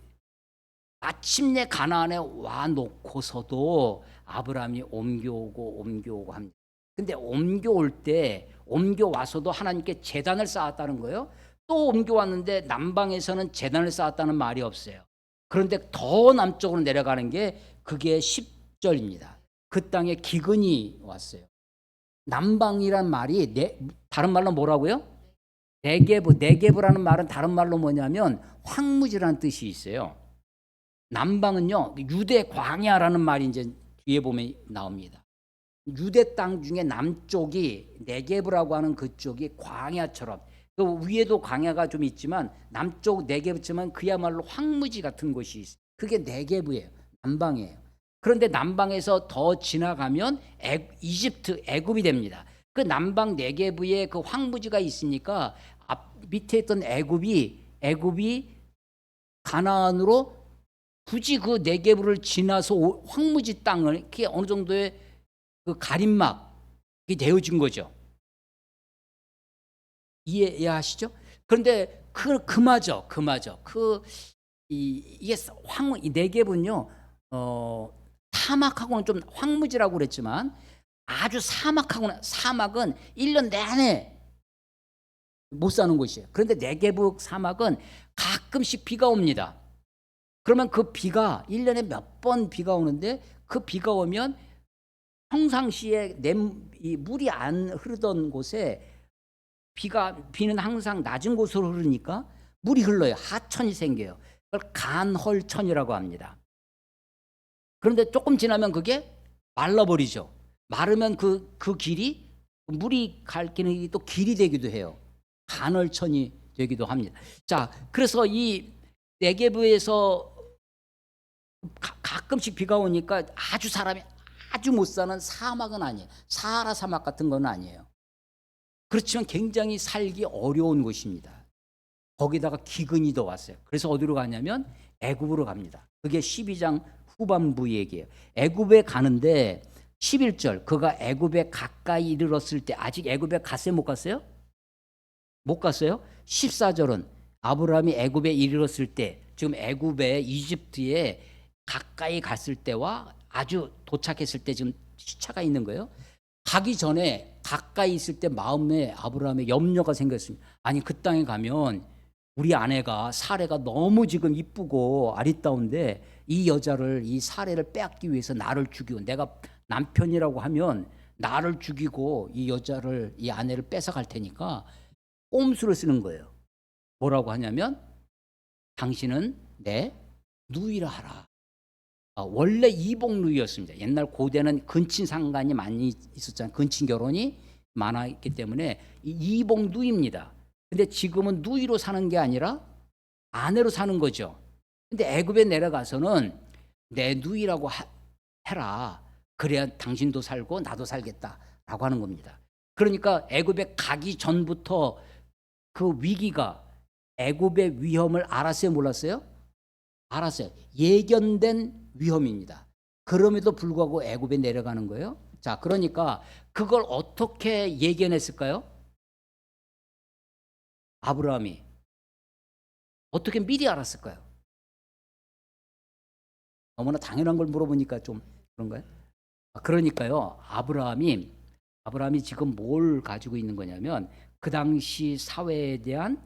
마침내 가나안에 와 놓고서도 아브라함이 옮겨오고 합니다. 근데 옮겨와서도 하나님께 제단을 쌓았다는 거예요. 또 옮겨왔는데 남방에서는 제단을 쌓았다는 말이 없어요. 그런데 더 남쪽으로 내려가는 게 그게 10절입니다. 그 땅에 기근이 왔어요. 남방이란 말이 다른 말로 뭐라고요? 네게브라는 말은 다른 말로 뭐냐면 황무지라는 뜻이 있어요. 남방은요, 유대 광야라는 말이 이제 뒤에 보면 나옵니다. 유대 땅 중에 남쪽이 네게브라고 하는 그쪽이 광야처럼, 그 위에도 광야가 좀 있지만 남쪽 네게브지만 그야말로 황무지 같은 곳이 있어요. 그게 네게브예요. 남방이에요. 그런데 남방에서 더 지나가면 이집트, 애굽이 됩니다. 그 남방 네게브에 그 황무지가 있으니까 밑에 있던 애굽이 가나안으로 굳이 그 네게브를 지나서 황무지 땅을 이렇게 어느 정도의 그 가림막이 되어진 거죠. 이해하시죠? 그런데 그마저 이게 이 네게브는요, 사막하고는 좀 황무지라고 그랬지만 아주 사막은 1년 내내 못 사는 곳이에요. 그런데 네게브 사막은 가끔씩 비가 옵니다. 그러면 그 비가 1년에 몇 번 비가 오는데 그 비가 오면 평상시에 이 물이 안 흐르던 곳에 비는 항상 낮은 곳으로 흐르니까 물이 흘러요. 하천이 생겨요. 그걸 간헐천이라고 합니다. 그런데 조금 지나면 그게 말라버리죠. 마르면 그 길이, 물이 갈 길이 또 길이 되기도 해요. 간헐천이 되기도 합니다. 자, 그래서 이 네게브에서 가끔씩 비가 오니까 사람이 아주 못 사는 사막은 아니에요. 사하라 사막 같은 건 아니에요. 그렇지만 굉장히 살기 어려운 곳입니다. 거기다가 기근이 더 왔어요. 그래서 어디로 가냐면 애굽으로 갑니다. 그게 12장 후반부 얘기예요. 애굽에 가는데 11절, 그가 애굽에 가까이 이르렀을 때, 아직 애굽에 갔어요? 못 갔어요? 못 갔어요? 14절은 아브라함이 애굽에 이르렀을 때, 지금 애굽에 이집트에 가까이 갔을 때와 아주 도착했을 때 지금 시차가 있는 거예요. 가기 전에 가까이 있을 때 마음에 아브라함의 염려가 생겼습니다. 아니, 그 땅에 가면 우리 아내가 사레가 너무 지금 이쁘고 아리따운데 이 여자를, 이 사레를 빼앗기 위해서 나를 죽이고, 내가 남편이라고 하면 나를 죽이고 이 여자를, 이 아내를 뺏어갈 테니까 꼼수를 쓰는 거예요. 뭐라고 하냐면 당신은 내 누이라 하라. 원래 이복 누이였습니다. 옛날 고대는 근친 상간이 많이 있었잖아요. 근친 결혼이 많았기 때문에 이복 누이입니다. 근데 지금은 누이로 사는 게 아니라 아내로 사는 거죠. 근데 애굽에 내려가서는 내 누이라고 해라. 그래야 당신도 살고 나도 살겠다라고 하는 겁니다. 그러니까 애굽에 가기 전부터 그 위기가, 애굽의 위험을 알았어요, 몰랐어요? 알았어요. 예견된 위험입니다. 그럼에도 불구하고 애굽에 내려가는 거예요. 자, 그러니까 그걸 어떻게 예견했을까요? 아브라함이 어떻게 미리 알았을까요? 너무나 당연한 걸 물어보니까 좀 그런가요? 그러니까요. 아브라함이 지금 뭘 가지고 있는 거냐면 그 당시 사회에 대한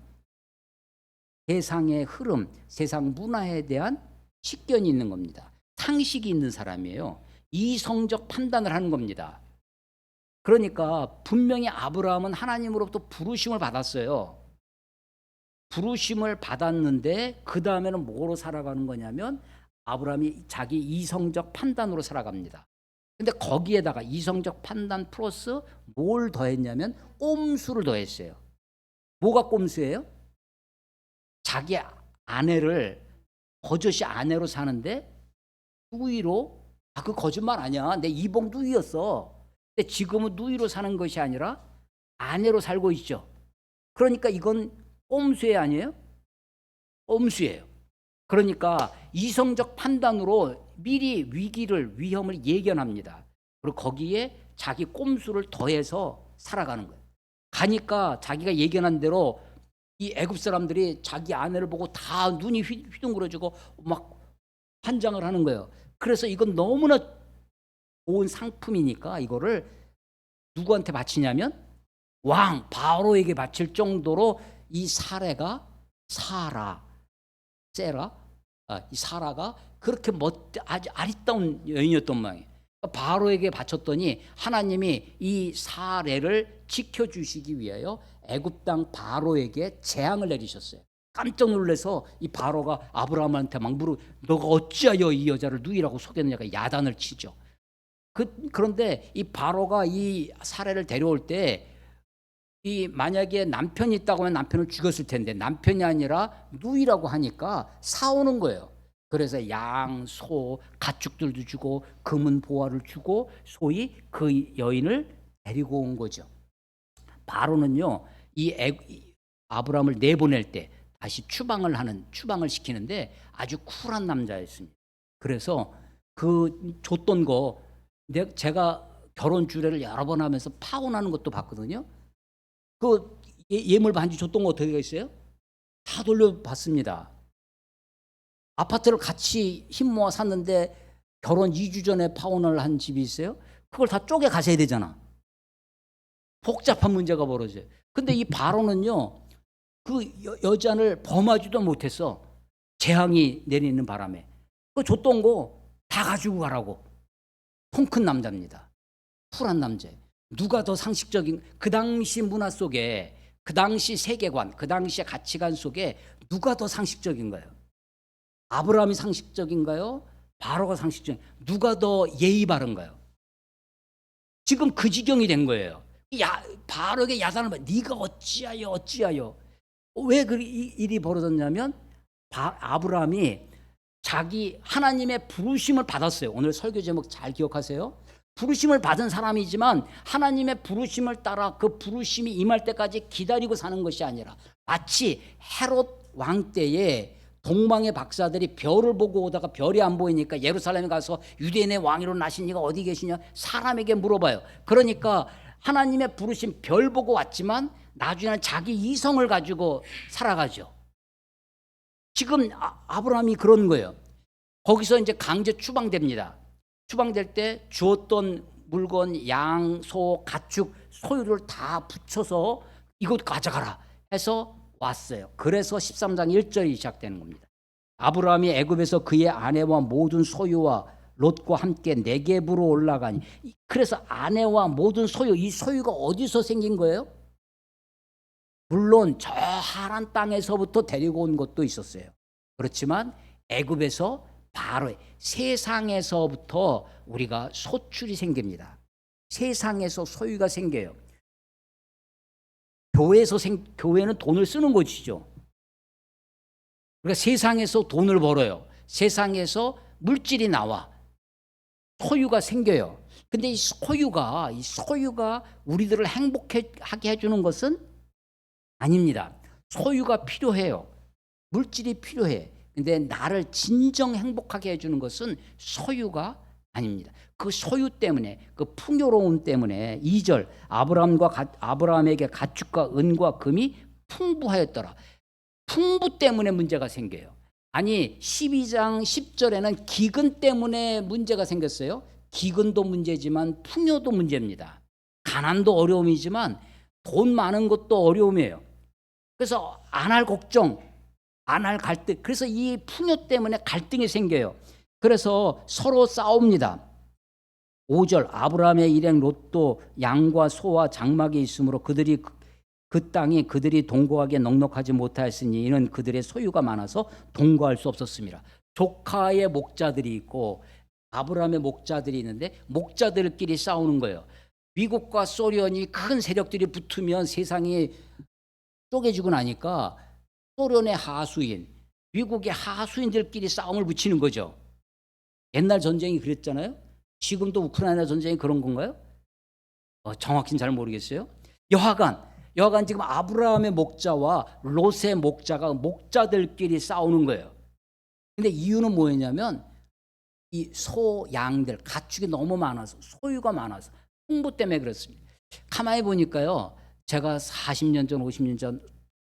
세상의 흐름, 세상 문화에 대한 식견이 있는 겁니다. 상식이 있는 사람이에요. 이성적 판단을 하는 겁니다. 그러니까 분명히 아브라함은 하나님으로부터 부르심을 받았어요. 부르심을 받았는데 그 다음에는 뭐로 살아가는 거냐면 아브라함이 자기 이성적 판단으로 살아갑니다. 근데 거기에다가 이성적 판단 플러스 뭘 더했냐면 꼼수를 더했어요. 뭐가 꼼수예요? 자기 아내를 버젓이 아내로 사는데 누이로, 그 거짓말 아니야. 내 이복 누이였어. 근데 지금은 누이로 사는 것이 아니라 아내로 살고 있죠. 그러니까 이건 꼼수예 아니에요? 꼼수예요. 그러니까 이성적 판단으로 미리 위험을 예견합니다. 그리고 거기에 자기 꼼수를 더해서 살아가는 거예요. 가니까 자기가 예견한 대로 이 애굽 사람들이 자기 아내를 보고 다 눈이 휘둥그러지고 막 환장을 하는 거예요. 그래서 이건 너무나 좋은 상품이니까 이거를 누구한테 바치냐면 왕 바로에게 바칠 정도로 이 이 사라가 그렇게 아주 아리따운 여인이었던 모양이에요. 바로에게 바쳤더니 하나님이 이 사례를 지켜주시기 위하여 애굽 땅 바로에게 재앙을 내리셨어요. 깜짝 놀라서 이 바로가 아브라함한테 막 너가 어찌하여 이 여자를 누이라고 속였느냐가 야단을 치죠. 그런데 이 바로가 이 사례를 데려올 때 이 만약에 남편이 있다고 하면 남편을 죽였을 텐데 남편이 아니라 누이라고 하니까 사오는 거예요. 그래서 양, 소, 가축들도 주고 금은 보화를 주고 소위 그 여인을 데리고 온 거죠. 바로는요, 아브라함을 내보낼 때 다시 추방을 시키는데 아주 쿨한 남자였습니다. 그래서 줬던 거 제가 결혼 주례를 여러 번 하면서 파혼하는 것도 봤거든요. 그 예물 반지 줬던 거 어떻게 있어요? 다 돌려받습니다. 아파트를 같이 힘 모아 샀는데 결혼 2주 전에 파혼을 한 집이 있어요. 그걸 다 쪼개 가셔야 되잖아. 복잡한 문제가 벌어져요. 근데 이 바로는요, 그 여자를 범하지도 못했어. 재앙이 내리는 바람에. 그 줬던 거 다 가지고 가라고. 통 큰 남자입니다. 쿨한 남자. 누가 더 상식적인, 그 당시 문화 속에, 그 당시 세계관, 그 당시의 가치관 속에 누가 더 상식적인가요? 아브라함이 상식적인가요? 바로가 누가 더 예의 바른가요? 지금 그 지경이 된 거예요. 바로에게 야단을 받아. 네가 어찌하여. 왜 그 일이 벌어졌냐면 아브라함이 자기 하나님의 부르심을 받았어요. 오늘 설교 제목 잘 기억하세요. 부르심을 받은 사람이지만 하나님의 부르심을 따라 그 부르심이 임할 때까지 기다리고 사는 것이 아니라 마치 헤롯 왕 때에 동방의 박사들이 별을 보고 오다가 별이 안 보이니까 예루살렘에 가서 유대인의 왕위로 나신 이가 어디 계시냐 사람에게 물어봐요. 그러니까 하나님의 부르심 별 보고 왔지만 나중에는 자기 이성을 가지고 살아가죠. 지금 아브라함이 그런 거예요. 거기서 이제 강제 추방됩니다. 추방될 때 주었던 물건, 양, 소, 가축, 소유를 다 붙여서 이것 가져가라 해서 왔어요. 그래서 13장 1절이 시작되는 겁니다. 아브라함이 애굽에서 그의 아내와 모든 소유와 롯과 함께 네겝으로 올라가니. 그래서 아내와 모든 소유, 이 소유가 어디서 생긴 거예요? 물론 저 하란 땅에서부터 데리고 온 것도 있었어요. 그렇지만 애굽에서 바로 세상에서부터 우리가 소출이 생깁니다. 세상에서 소유가 생겨요. 교회는 돈을 쓰는 곳이죠. 그러니까 세상에서 돈을 벌어요. 세상에서 물질이 나와. 소유가 생겨요. 근데 이 소유가 우리들을 행복하게 해주는 것은 아닙니다. 소유가 필요해요. 물질이 필요해. 근데 나를 진정 행복하게 해주는 것은 소유가 아닙니다. 그 소유 때문에, 그 풍요로움 때문에 2절 아브라함에게 가축과 은과 금이 풍부하였더라. 풍부 때문에 문제가 생겨요. 아니 12장 10절에는 기근 때문에 문제가 생겼어요. 기근도 문제지만 풍요도 문제입니다. 가난도 어려움이지만 돈 많은 것도 어려움이에요. 그래서 안 할 걱정, 안 할 갈등, 그래서 이 풍요 때문에 갈등이 생겨요. 그래서 서로 싸웁니다. 5절 아브라함의 일행 롯도 양과 소와 장막이 있으므로 그 땅이 그들이 동거하기에 넉넉하지 못하였으니 이는 그들의 소유가 많아서 동거할 수 없었습니다. 조카의 목자들이 있고 아브라함의 목자들이 있는데 목자들끼리 싸우는 거예요. 미국과 소련이 큰 세력들이 붙으면 세상이 쪼개지고 나니까 소련의 하수인, 미국의 하수인들끼리 싸움을 붙이는 거죠. 옛날 전쟁이 그랬잖아요. 지금도 우크라이나 전쟁이 그런 건가요? 정확히는 잘 모르겠어요. 여하간 지금 아브라함의 목자와 롯의 목자가 목자들끼리 싸우는 거예요. 근데 이유는 뭐였냐면 이 소, 양들, 가축이 너무 많아서, 소유가 많아서 홍보 때문에 그렇습니다. 가만히 보니까요, 제가 40년 전, 50년 전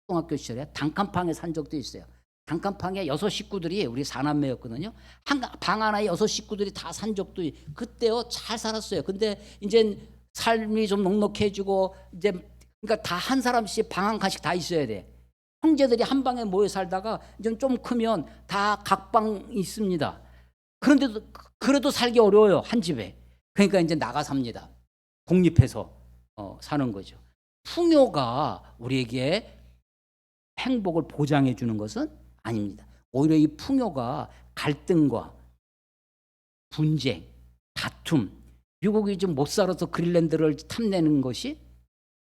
초등학교 시절에 단칸방에 산 적도 있어요. 단칸방에 6 식구들이, 우리 4남매였거든요. 한 방 하나에 6 식구들이 다 산 적도 그때요 잘 살았어요. 근데 이제 삶이 좀 넉넉해지고 이제 그러니까 다 한 사람씩 방 한 칸씩 다 있어야 돼. 형제들이 한 방에 모여 살다가 이제 좀 크면 다 각 방 있습니다. 그런데도 그래도 살기 어려워요, 한 집에. 그러니까 이제 나가 삽니다. 독립해서 사는 거죠. 풍요가 우리에게 행복을 보장해 주는 것은 아닙니다. 오히려 이 풍요가 갈등과 분쟁, 다툼, 미국이 좀 못 살아서 그린란드를 탐내는 것이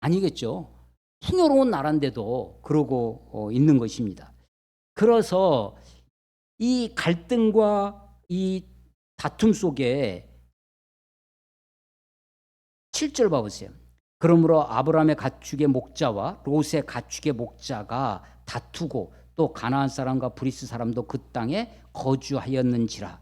아니겠죠. 풍요로운 나라인데도 그러고 있는 것입니다. 그래서 이 갈등과 이 다툼 속에 7절 봐보세요. 그러므로 아브라함의 가축의 목자와 롯의 가축의 목자가 다투고 또 가나안 사람과 브리스 사람도 그 땅에 거주하였는지라.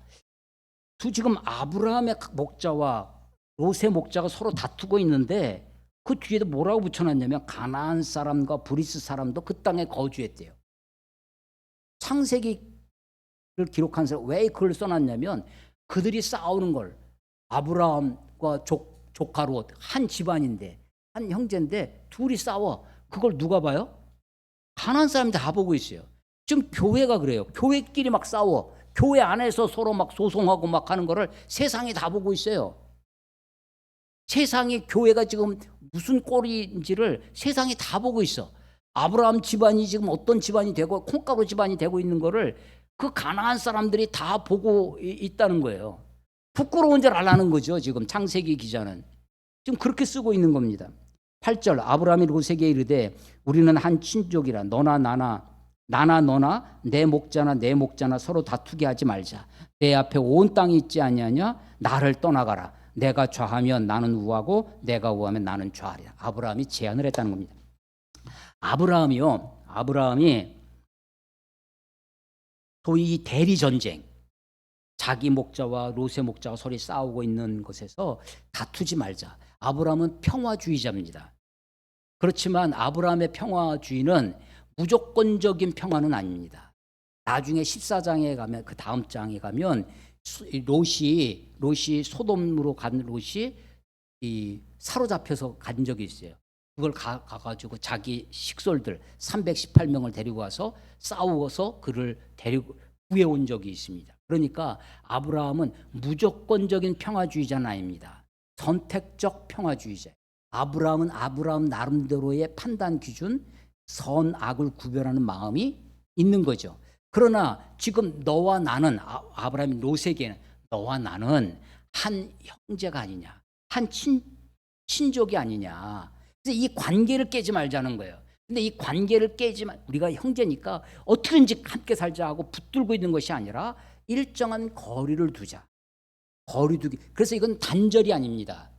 지금 아브라함의 목자와 롯의 목자가 서로 다투고 있는데 그 뒤에도 뭐라고 붙여놨냐면 가나안 사람과 브리스 사람도 그 땅에 거주했대요. 창세기를 기록한 사람 왜 그걸 써놨냐면 그들이 싸우는 걸 아브라함과 조카 롯 한 집안인데 한 형제인데 둘이 싸워. 그걸 누가 봐요? 가나안 사람들 다 보고 있어요. 지금 교회가 그래요. 교회끼리 막 싸워. 교회 안에서 서로 막 소송하고 막 하는 거를 세상이 다 보고 있어요. 세상이 교회가 지금 무슨 꼴인지를 세상이 다 보고 있어. 아브라함 집안이 지금 어떤 집안이 되고 콩가루 집안이 되고 있는 거를 그 가나안 사람들이 다 보고 있다는 거예요. 부끄러운 줄 알라는 거죠. 지금 창세기 기자는 지금 그렇게 쓰고 있는 겁니다. 8절 아브라함이 롯에게 이르되 우리는 한 친족이라 너나 너나 내 목자나 서로 다투게 하지 말자. 내 앞에 온 땅이 있지 아니하냐? 나를 떠나가라. 내가 좌하면 나는 우하고 내가 우하면 나는 좌하리라. 아브라함이 제안을 했다는 겁니다. 아브라함이 소위 대리 전쟁, 자기 목자와 롯의 목자가 서로 싸우고 있는 곳에서 다투지 말자. 아브라함은 평화주의자입니다. 그렇지만 아브라함의 평화주의는 무조건적인 평화는 아닙니다. 나중에 14장에 가면 그 다음 장에 가면 롯이 소돔으로 간 롯이 사로잡혀서 간 적이 있어요. 그걸 가가지고 자기 식솔들 318명을 데리고 와서 싸워서 그를 데리고 구해온 적이 있습니다. 그러니까 아브라함은 무조건적인 평화주의자는 아닙니다. 선택적 평화주의자. 아브라함은 아브라함 나름대로의 판단 기준, 선악을 구별하는 마음이 있는 거죠. 그러나 지금 너와 나는 아브라함이 롯에게는 너와 나는 한 형제가 아니냐, 한 친족이 아니냐. 그래서 이 관계를 깨지 말자는 거예요. 근데 이 관계를 깨지만 우리가 형제니까 어떻게든지 함께 살자 하고 붙들고 있는 것이 아니라 일정한 거리를 두자. 거리 두기. 그래서 이건 단절이 아닙니다.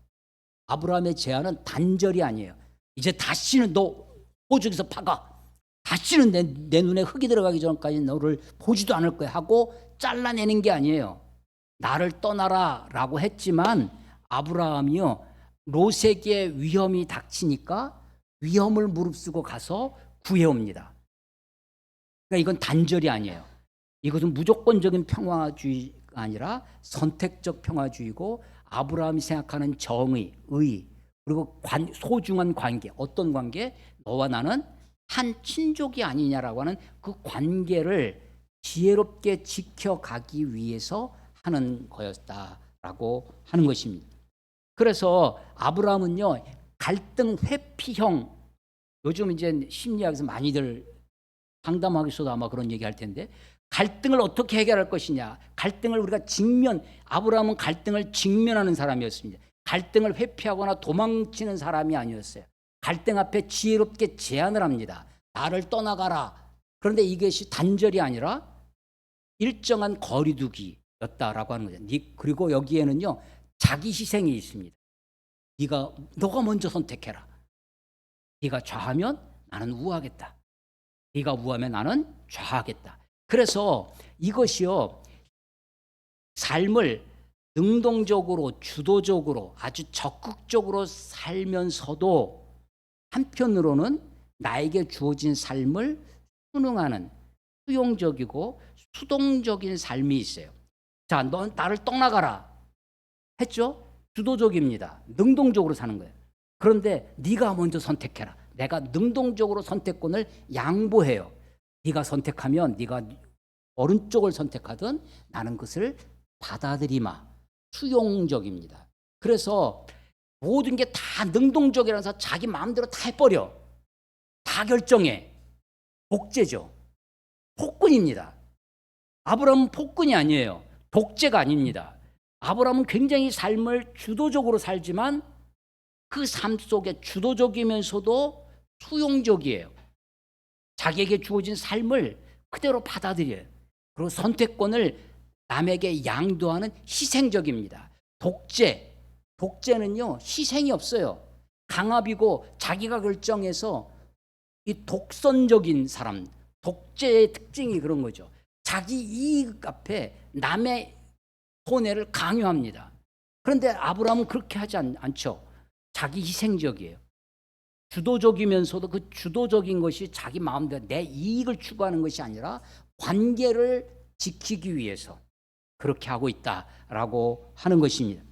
아브라함의 제안은 단절이 아니에요. 이제 다시는 너 호적에서 파가. 다시는 내 눈에 흙이 들어가기 전까지 너를 보지도 않을 거야 하고 잘라내는 게 아니에요. 나를 떠나라라고 했지만 아브라함이요 롯에게 위험이 닥치니까 위험을 무릅쓰고 가서 구해옵니다. 그러니까 이건 단절이 아니에요. 이것은 무조건적인 평화주의가 아니라 선택적 평화주의고 아브라함이 생각하는 정의, 의 그리고 소중한 관계, 어떤 관계? 너와 나는 한 친족이 아니냐라고 하는 그 관계를 지혜롭게 지켜가기 위해서 하는 거였다라고 하는 것입니다. 그래서 아브라함은요 갈등 회피형, 요즘 이제 심리학에서 많이들 상담하기서도 아마 그런 얘기할 텐데 갈등을 어떻게 해결할 것이냐, 갈등을 우리가 아브라함은 갈등을 직면하는 사람이었습니다. 갈등을 회피하거나 도망치는 사람이 아니었어요. 갈등 앞에 지혜롭게 제안을 합니다. 나를 떠나가라. 그런데 이것이 단절이 아니라 일정한 거리두기였다라고 하는 거죠. 그리고 여기에는요 자기 희생이 있습니다. 너가 먼저 선택해라. 네가 좌하면 나는 우하겠다. 네가 우하면 나는 좌하겠다. 그래서 이것이요 삶을 능동적으로 주도적으로 아주 적극적으로 살면서도 한편으로는 나에게 주어진 삶을 순응하는 수용적이고 수동적인 삶이 있어요. 자, 넌 나를 떠나가라 했죠? 주도적입니다. 능동적으로 사는 거예요. 그런데 네가 먼저 선택해라. 내가 능동적으로 선택권을 양보해요. 네가 선택하면 네가 오른쪽을 선택하든 나는 그것을 받아들이마. 수용적입니다. 그래서 모든 게 다 능동적이라서 자기 마음대로 다 해버려. 다 결정해. 독재죠. 폭군입니다. 아브라함은 폭군이 아니에요. 독재가 아닙니다. 아브라함은 굉장히 삶을 주도적으로 살지만 그 삶 속에 주도적이면서도 수용적이에요. 자기에게 주어진 삶을 그대로 받아들여요. 그리고 선택권을 남에게 양도하는 희생적입니다. 독재는요 희생이 없어요. 강압이고 자기가 결정해서 이 독선적인 사람, 독재의 특징이 그런 거죠. 자기 이익 앞에 남의 손해를 강요합니다. 그런데 아브라함은 그렇게 하지 않죠. 자기 희생적이에요. 주도적이면서도 그 주도적인 것이 자기 마음대로 내 이익을 추구하는 것이 아니라 관계를 지키기 위해서 그렇게 하고 있다라고 하는 것입니다.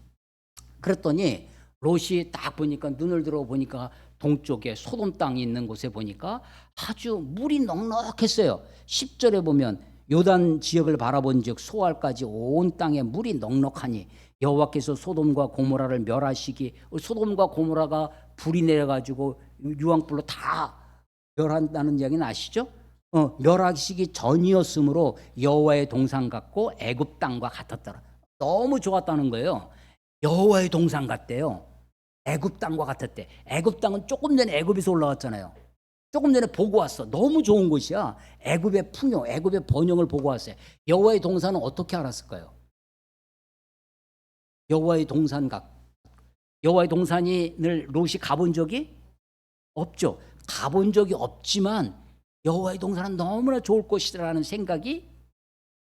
그랬더니 롯이 딱 보니까 눈을 들어 보니까 동쪽에 소돔 땅이 있는 곳에 보니까 아주 물이 넉넉했어요. 10절에 보면 요단 지역을 바라본즉 소알까지 온 땅에 물이 넉넉하니 여호와께서 소돔과 고모라를 멸하시기, 소돔과 고모라가 불이 내려가지고 유황불로 다 멸한다는 이야기는 아시죠? 멸하시기 전이었으므로 여호와의 동산 같고 애굽 땅과 같았더라. 너무 좋았다는 거예요. 여호와의 동산 같대요. 애굽 땅과 같았대. 애굽 땅은 조금 전에 애굽에서 올라왔잖아요. 조금 전에 보고 왔어. 너무 좋은 곳이야. 애굽의 풍요, 애굽의 번영을 보고 왔어요. 여호와의 동산은 어떻게 알았을까요? 여호와의 동산을 롯이 가본 적이 없죠. 가본 적이 없지만 여호와의 동산은 너무나 좋을 것이라는 생각이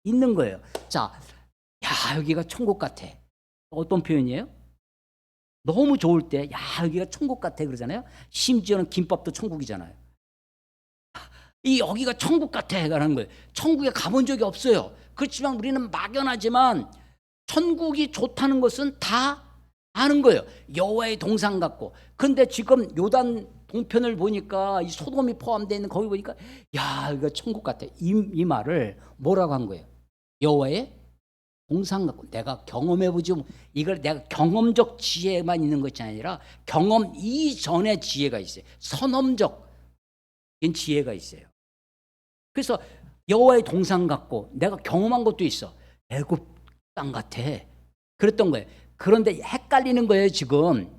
있는 거예요. 자, 야 여기가 천국 같아. 어떤 표현이에요? 너무 좋을 때, 야 여기가 천국 같아 그러잖아요. 심지어는 김밥도 천국이잖아요. 여기가 천국 같아 라는 거예요. 천국에 가본 적이 없어요. 그렇지만 우리는 막연하지만 천국이 좋다는 것은 다 아는 거예요. 여호와의 동산 같고. 그런데 지금 요단 동편을 보니까 이 소돔이 포함되어 있는 거기 보니까 야 이거 천국 같아. 이 말을 뭐라고 한 거예요? 여호와의 동산 같고. 내가 경험해보지, 이걸 내가 경험적 지혜만 있는 것이 아니라 경험 이전의 지혜가 있어요. 선험적인 지혜가 있어요. 그래서 여호와의 동산 같고 내가 경험한 것도 있어. 애굽 땅 같아. 그랬던 거예요. 그런데 헷갈리는 거예요 지금.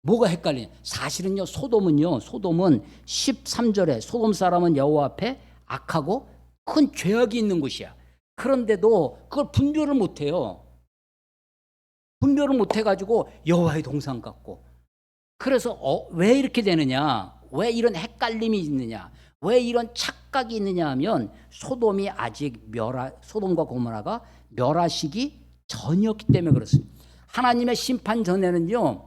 뭐가 헷갈리냐? 사실은요 소돔은 13절에 소돔 사람은 여호와 앞에 악하고 큰 죄악이 있는 곳이야. 그런데도 그걸 분별을 못해요. 분별을 못해가지고 여호와의 동산 같고. 그래서 왜 이렇게 되느냐? 왜 이런 헷갈림이 있느냐? 왜 이런 착각이 있느냐 하면 소돔이 아직 소돔과 고모라가 멸하시기 전이었기 때문에 그렇습니다. 하나님의 심판 전에는요,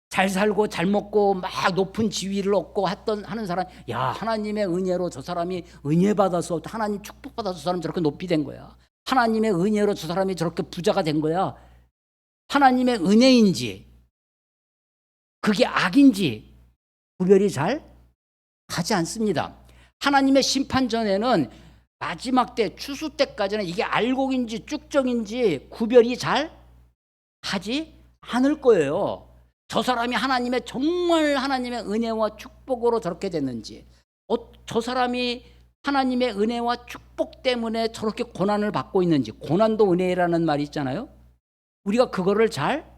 잘 살고 잘 먹고 막 높은 지위를 얻고 하는 사람, 야, 하나님의 은혜로 저 사람이 은혜 받아서, 하나님 축복 받아서 저 사람 저렇게 높이 된 거야. 하나님의 은혜로 저 사람이 저렇게 부자가 된 거야. 하나님의 은혜인지 그게 악인지 구별이 잘 가지 않습니다. 하나님의 심판 전에는 마지막 때, 추수 때까지는 이게 알곡인지 쭉정인지 구별이 잘 하지 않을 거예요. 저 사람이 정말 하나님의 은혜와 축복으로 저렇게 됐는지, 저 사람이 하나님의 은혜와 축복 때문에 저렇게 고난을 받고 있는지, 고난도 은혜라는 말이 있잖아요. 우리가 그거를 잘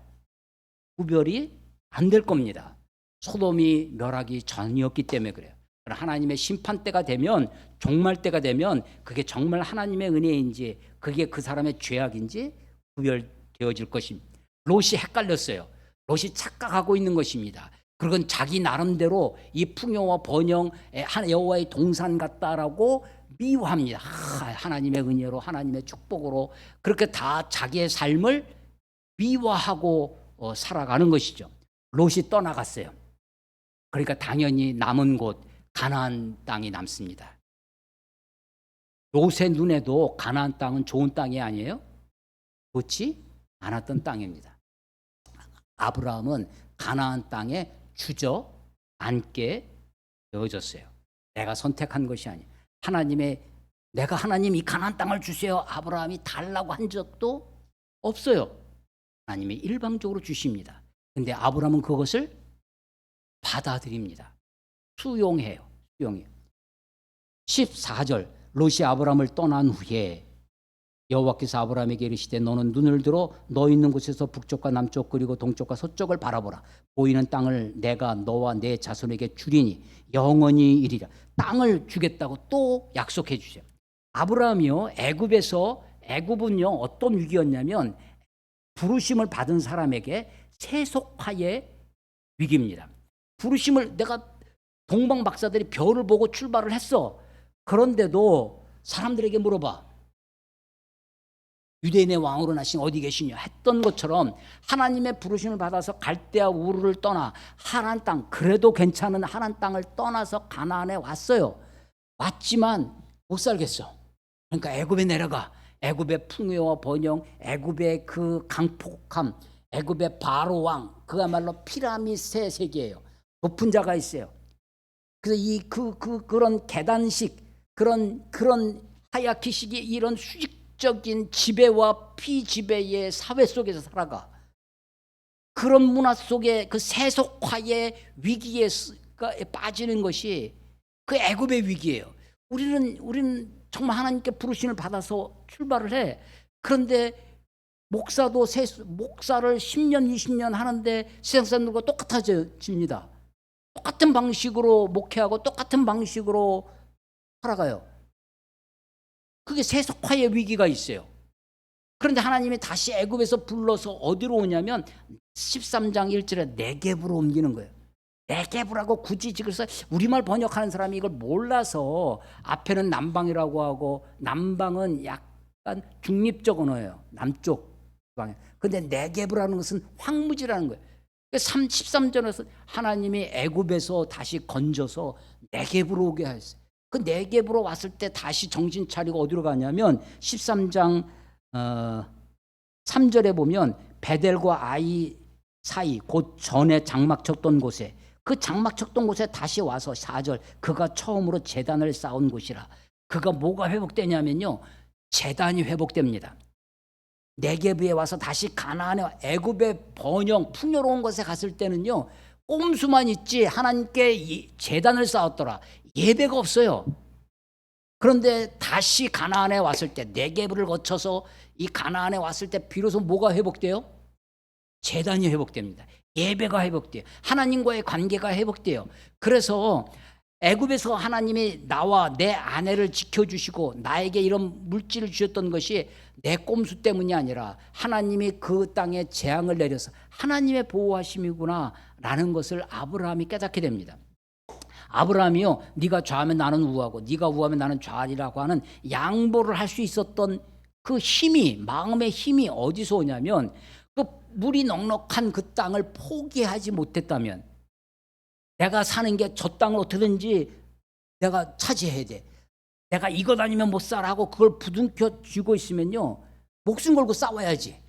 구별이 안 될 겁니다. 소돔이 멸하기 전이었기 때문에 그래요. 하나님의 심판 때가 되면, 종말 때가 되면 그게 정말 하나님의 은혜인지 그게 그 사람의 죄악인지 구별되어질 것입니다. 롯이 헷갈렸어요. 롯이 착각하고 있는 것입니다. 그건 자기 나름대로 이 풍요와 번영, 여호와의 동산 같다라고 미워합니다. 하나님의 은혜로, 하나님의 축복으로 그렇게 다 자기의 삶을 미워하고 살아가는 것이죠. 롯이 떠나갔어요. 그러니까 당연히 남은 곳 가나안 땅이 남습니다. 롯의 눈에도 가나안 땅은 좋은 땅이 아니에요? 좋지 않았던 땅입니다. 아브라함은 가나안 땅에 주저앉게 되어졌어요. 내가 선택한 것이 아니에요. 내가 하나님 이 가나안 땅을 주세요. 아브라함이 달라고 한 적도 없어요. 하나님이 일방적으로 주십니다. 근데 아브라함은 그것을 받아들입니다. 수용해요. 14절, 롯이 아브라함을 떠난 후에 여호와께서 아브라함에게 이르시되 너는 눈을 들어 너 있는 곳에서 북쪽과 남쪽 그리고 동쪽과 서쪽을 바라보라. 보이는 땅을 내가 너와 내 자손에게 주리니 영원히 이리라. 땅을 주겠다고 또 약속해 주세요. 아브라함이요, 애굽은요 어떤 위기였냐면 부르심을 받은 사람에게 세속화의 위기입니다. 내가 동방 박사들이 별을 보고 출발을 했어. 그런데도 사람들에게 물어봐. 유대인의 왕으로 나신 어디 계시냐 했던 것처럼 하나님의 부르심을 받아서 갈대아 우르를 떠나 하란 땅, 그래도 괜찮은 하란 땅을 떠나서 가나안에 왔어요. 왔지만 못 살겠어. 그러니까 애굽에 내려가. 애굽의 풍요와 번영, 애굽의 그 강폭함, 애굽의 바로 왕, 그야말로 피라미드 세 세계예요. 높은 자가 있어요. 그래서 그런 계단식, 그런 하야키식이 이런 수직적인 지배와 피지배의 사회 속에서 살아가. 그런 문화 속에 그 세속화의 위기에 빠지는 것이 그 애굽의 위기예요. 우리는 정말 하나님께 부르심을 받아서 출발을 해. 그런데 목사를 10년, 20년 하는데 세상 사람들과 똑같아집니다. 똑같은 방식으로 목회하고 똑같은 방식으로 살아가요. 그게 세속화의 위기가 있어요. 그런데 하나님이 다시 애굽에서 불러서 어디로 오냐면 13장 1절에 네겝으로 옮기는 거예요. 네겝이라고 굳이 그래서 우리말 번역하는 사람이 이걸 몰라서 앞에는 남방이라고 하고, 남방은 약간 중립적 언어예요. 남쪽 방에. 근데 네겝이라는 것은 황무지라는 거예요. 13절에서 하나님이 애굽에서 다시 건져서 네겝으로 오게 하셨어요. 그 네겝으로 왔을 때 다시 정신 차리고 어디로 가냐면 13장 3절에 보면 베델과 아이 사이 곧 전에 장막 쳤던 곳에, 그 장막 쳤던 곳에 다시 와서 4절, 그가 처음으로 제단을 쌓은 곳이라. 그가 뭐가 회복되냐면요, 제단이 회복됩니다. 네겝에 와서 다시 가나안에, 애굽의 번영 풍요로운 곳에 갔을 때는요 꼼수만 있지 하나님께 제단을 쌓았더라. 예배가 없어요. 그런데 다시 가나안에 왔을 때, 네겝을 거쳐서 이 가나안에 왔을 때 비로소 뭐가 회복돼요? 제단이 회복됩니다. 예배가 회복돼요. 하나님과의 관계가 회복돼요. 그래서 애굽에서 하나님이 나와 내 아내를 지켜주시고 나에게 이런 물질을 주셨던 것이 내 꼼수 때문이 아니라 하나님이 그 땅에 재앙을 내려서 하나님의 보호하심이구나 라는 것을 아브라함이 깨닫게 됩니다. 아브라함이요, 네가 좌하면 나는 우하고 네가 우하면 나는 좌리라고 하는 양보를 할 수 있었던 그 힘이, 마음의 힘이 어디서 오냐면 그 물이 넉넉한 그 땅을 포기하지 못했다면, 내가 사는 게 저 땅을 어떻게든지 내가 차지해야 돼, 내가 이것 아니면 못 살아 하고 그걸 부둥켜 쥐고 있으면요, 목숨 걸고 싸워야지.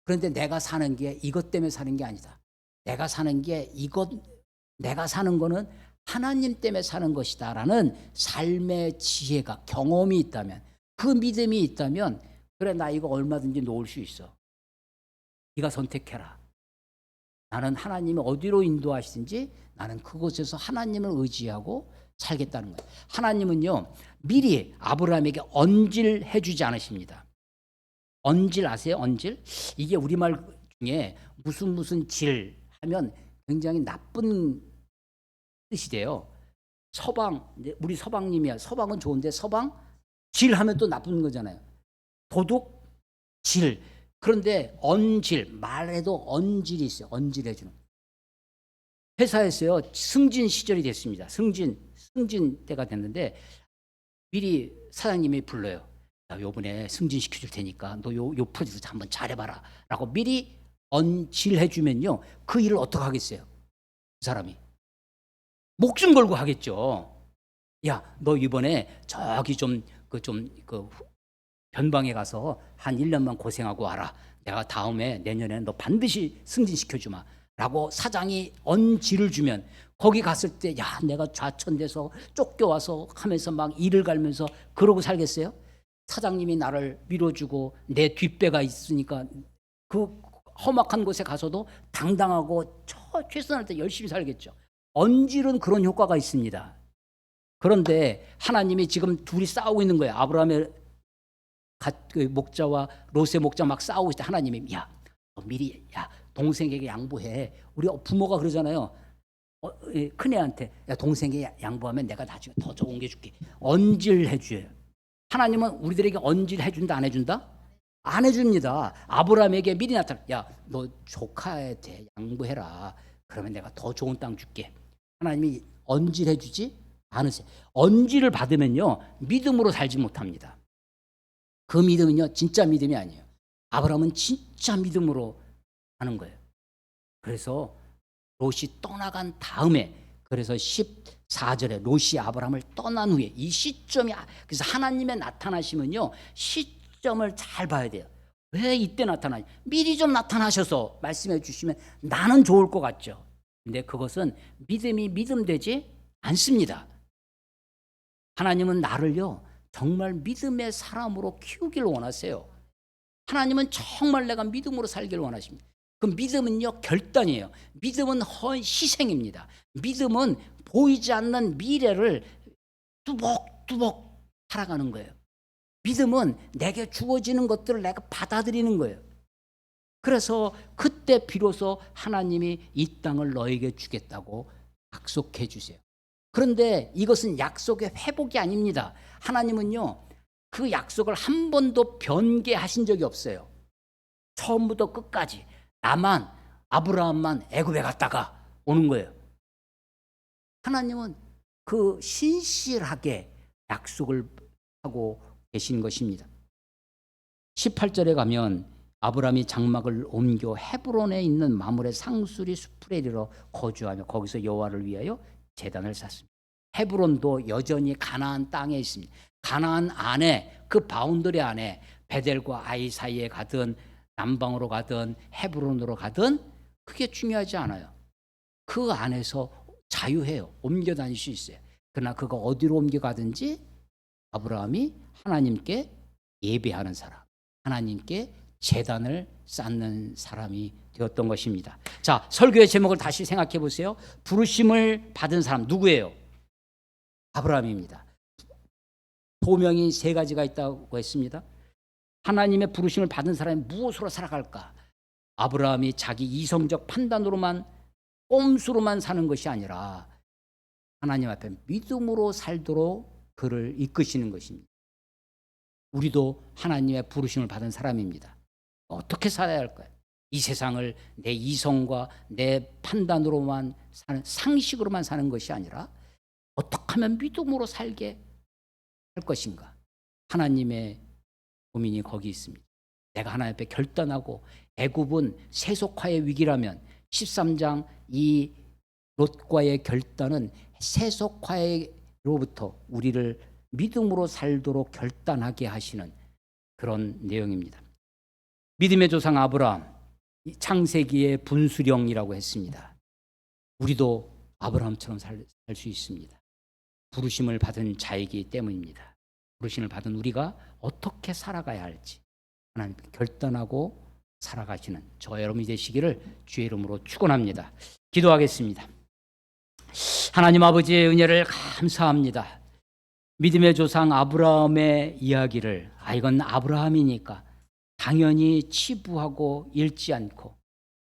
그런데 내가 사는 게 이것 때문에 사는 게 아니다. 내가 사는 게 내가 사는 거는 하나님 때문에 사는 것이다 라는 삶의 지혜가, 경험이 있다면, 그 믿음이 있다면, 그래 나 이거 얼마든지 놓을 수 있어. 네가 선택해라. 나는 하나님이 어디로 인도하시든지 나는 그곳에서 하나님을 의지하고 살겠다는 거예요. 하나님은요, 미리 아브라함에게 언질해 주지 않으십니다. 언질 아세요? 언질? 이게 우리말 중에 무슨 질 하면 굉장히 나쁜 뜻이 돼요. 서방, 우리 서방님이야. 서방은 좋은데 서방 질 하면 또 나쁜 거잖아요. 도둑, 질. 그런데 언질, 말에도 언질이 있어요. 언질해 주는. 회사에서요, 승진 시절이 됐습니다. 승진 때가 됐는데 미리 사장님이 불러요. 야, 요번에 승진시켜 줄 테니까 너 요 프로젝트 한번 잘해봐라 라고 미리 언질해 주면요, 그 일을 어떻게 하겠어요? 그 사람이 목숨 걸고 하겠죠. 야, 너 이번에 저기 그 변방에 가서 한 1년만 고생하고 와라. 내가 다음에 내년에는 너 반드시 승진시켜 주마 라고 사장이 언질을 주면, 거기 갔을 때 야, 내가 좌천돼서 쫓겨와서 하면서 막 일을 갈면서 그러고 살겠어요? 사장님이 나를 밀어주고 내 뒷배가 있으니까 그 험악한 곳에 가서도 당당하고 최선을 때 열심히 살겠죠. 언질은 그런 효과가 있습니다. 그런데 하나님이 지금 둘이 싸우고 있는 거예요. 아브라함의 목자와 롯의 목자 막 싸우고 있을 때 하나님이 야, 너 미리 동생에게 양보해. 우리 부모가 그러잖아요. 큰애한테 야, 동생에게 양보하면 내가 나중에 더 좋은 게 줄게. 언질해 줘요. 하나님은 우리들에게 언질해 준다, 안 해준다? 안 해줍니다. 아브라함에게 미리 나타나, 야, 너 조카한테 양보해라. 그러면 내가 더 좋은 땅 줄게. 하나님이 언질해 주지 않으세요. 언질을 받으면요, 믿음으로 살지 못합니다. 그 믿음은요, 진짜 믿음이 아니에요. 아브라함은 진짜 믿음으로 하는 거예요. 그래서 롯이 떠나간 다음에, 그래서 14절에 롯이 아브라함을 떠난 후에 이 시점이, 그래서 하나님의 나타나시면요, 시점을 잘 봐야 돼요. 왜 이때 나타나냐? 미리 좀 나타나셔서 말씀해 주시면 나는 좋을 것 같죠. 근데 그것은 믿음이 믿음되지 않습니다. 하나님은 나를요, 정말 믿음의 사람으로 키우기를 원하세요. 하나님은 정말 내가 믿음으로 살기를 원하십니다. 그 믿음은요, 결단이에요. 믿음은 희생입니다. 믿음은 보이지 않는 미래를 뚜벅뚜벅 살아가는 거예요. 믿음은 내게 주어지는 것들을 내가 받아들이는 거예요. 그래서 그때 비로소 하나님이 이 땅을 너에게 주겠다고 약속해 주세요. 그런데 이것은 약속의 회복이 아닙니다. 하나님은요, 그 약속을 한 번도 변개하신 적이 없어요. 처음부터 끝까지 나만, 아브라함만 애굽에 갔다가 오는 거예요. 하나님은 그 신실하게 약속을 하고 계신 것입니다. 18절에 가면 아브라함이 장막을 옮겨 헤브론에 있는 마므레 상수리 숲에 이르러 거주하며 거기서 여호와를 위하여 제단을 쌓습니다. 헤브론도 여전히 가나안 땅에 있습니다. 가나안 안에, 그 바운더리 안에 베델과 아이 사이에 가든 남방으로 가든 헤브론으로 가든 그게 중요하지 않아요. 그 안에서 자유해요. 옮겨 다닐 수 있어요. 그러나 그거 어디로 옮겨가든지 아브라함이 하나님께 예배하는 사람, 하나님께 제단을 쌓는 사람이 되었던 것입니다. 자, 설교의 제목을 다시 생각해 보세요. 부르심을 받은 사람 누구예요? 아브라함입니다. 소명이 세 가지가 있다고 했습니다. 하나님의 부르심을 받은 사람이 무엇으로 살아갈까? 아브라함이 자기 이성적 판단으로만, 꼼수로만 사는 것이 아니라 하나님 앞에 믿음으로 살도록 그를 이끄시는 것입니다. 우리도 하나님의 부르심을 받은 사람입니다. 어떻게 살아야 할까요? 이 세상을 내 이성과 내 판단으로만 사는, 상식으로만 사는 것이 아니라 어떻게 하면 믿음으로 살게 할 것인가. 하나님의 고민이 거기 있습니다. 내가 하나님 앞에 결단하고, 애굽은 세속화의 위기라면 13장 이 롯과의 결단은 세속화로부터 우리를 믿음으로 살도록 결단하게 하시는 그런 내용입니다. 믿음의 조상 아브라함, 창세기의 분수령이라고 했습니다. 우리도 아브라함처럼 살 수 있습니다. 부르심을 받은 자이기 때문입니다. 부르심을 받은 우리가 어떻게 살아가야 할지 하나님께 결단하고 살아가시는 저 여러분이 되시기를 주의 이름으로 축원합니다. 기도하겠습니다. 하나님 아버지의 은혜를 감사합니다. 믿음의 조상 아브라함의 이야기를, 이건 아브라함이니까 당연히 치부하고 읽지 않고,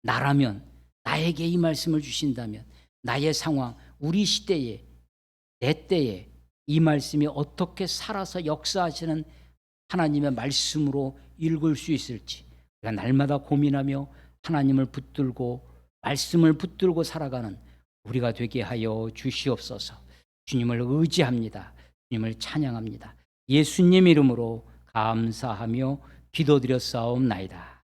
나라면, 나에게 이 말씀을 주신다면 나의 상황, 우리 시대에, 내 때에 이 말씀이 어떻게 살아서 역사하시는 하나님의 말씀으로 읽을 수 있을지 우리가 날마다 고민하며 하나님을 붙들고 말씀을 붙들고 살아가는 우리가 되게 하여 주시옵소서. 주님을 의지합니다. 주님을 찬양합니다. 예수님 이름으로 감사하며 기도드렸사옵나이다.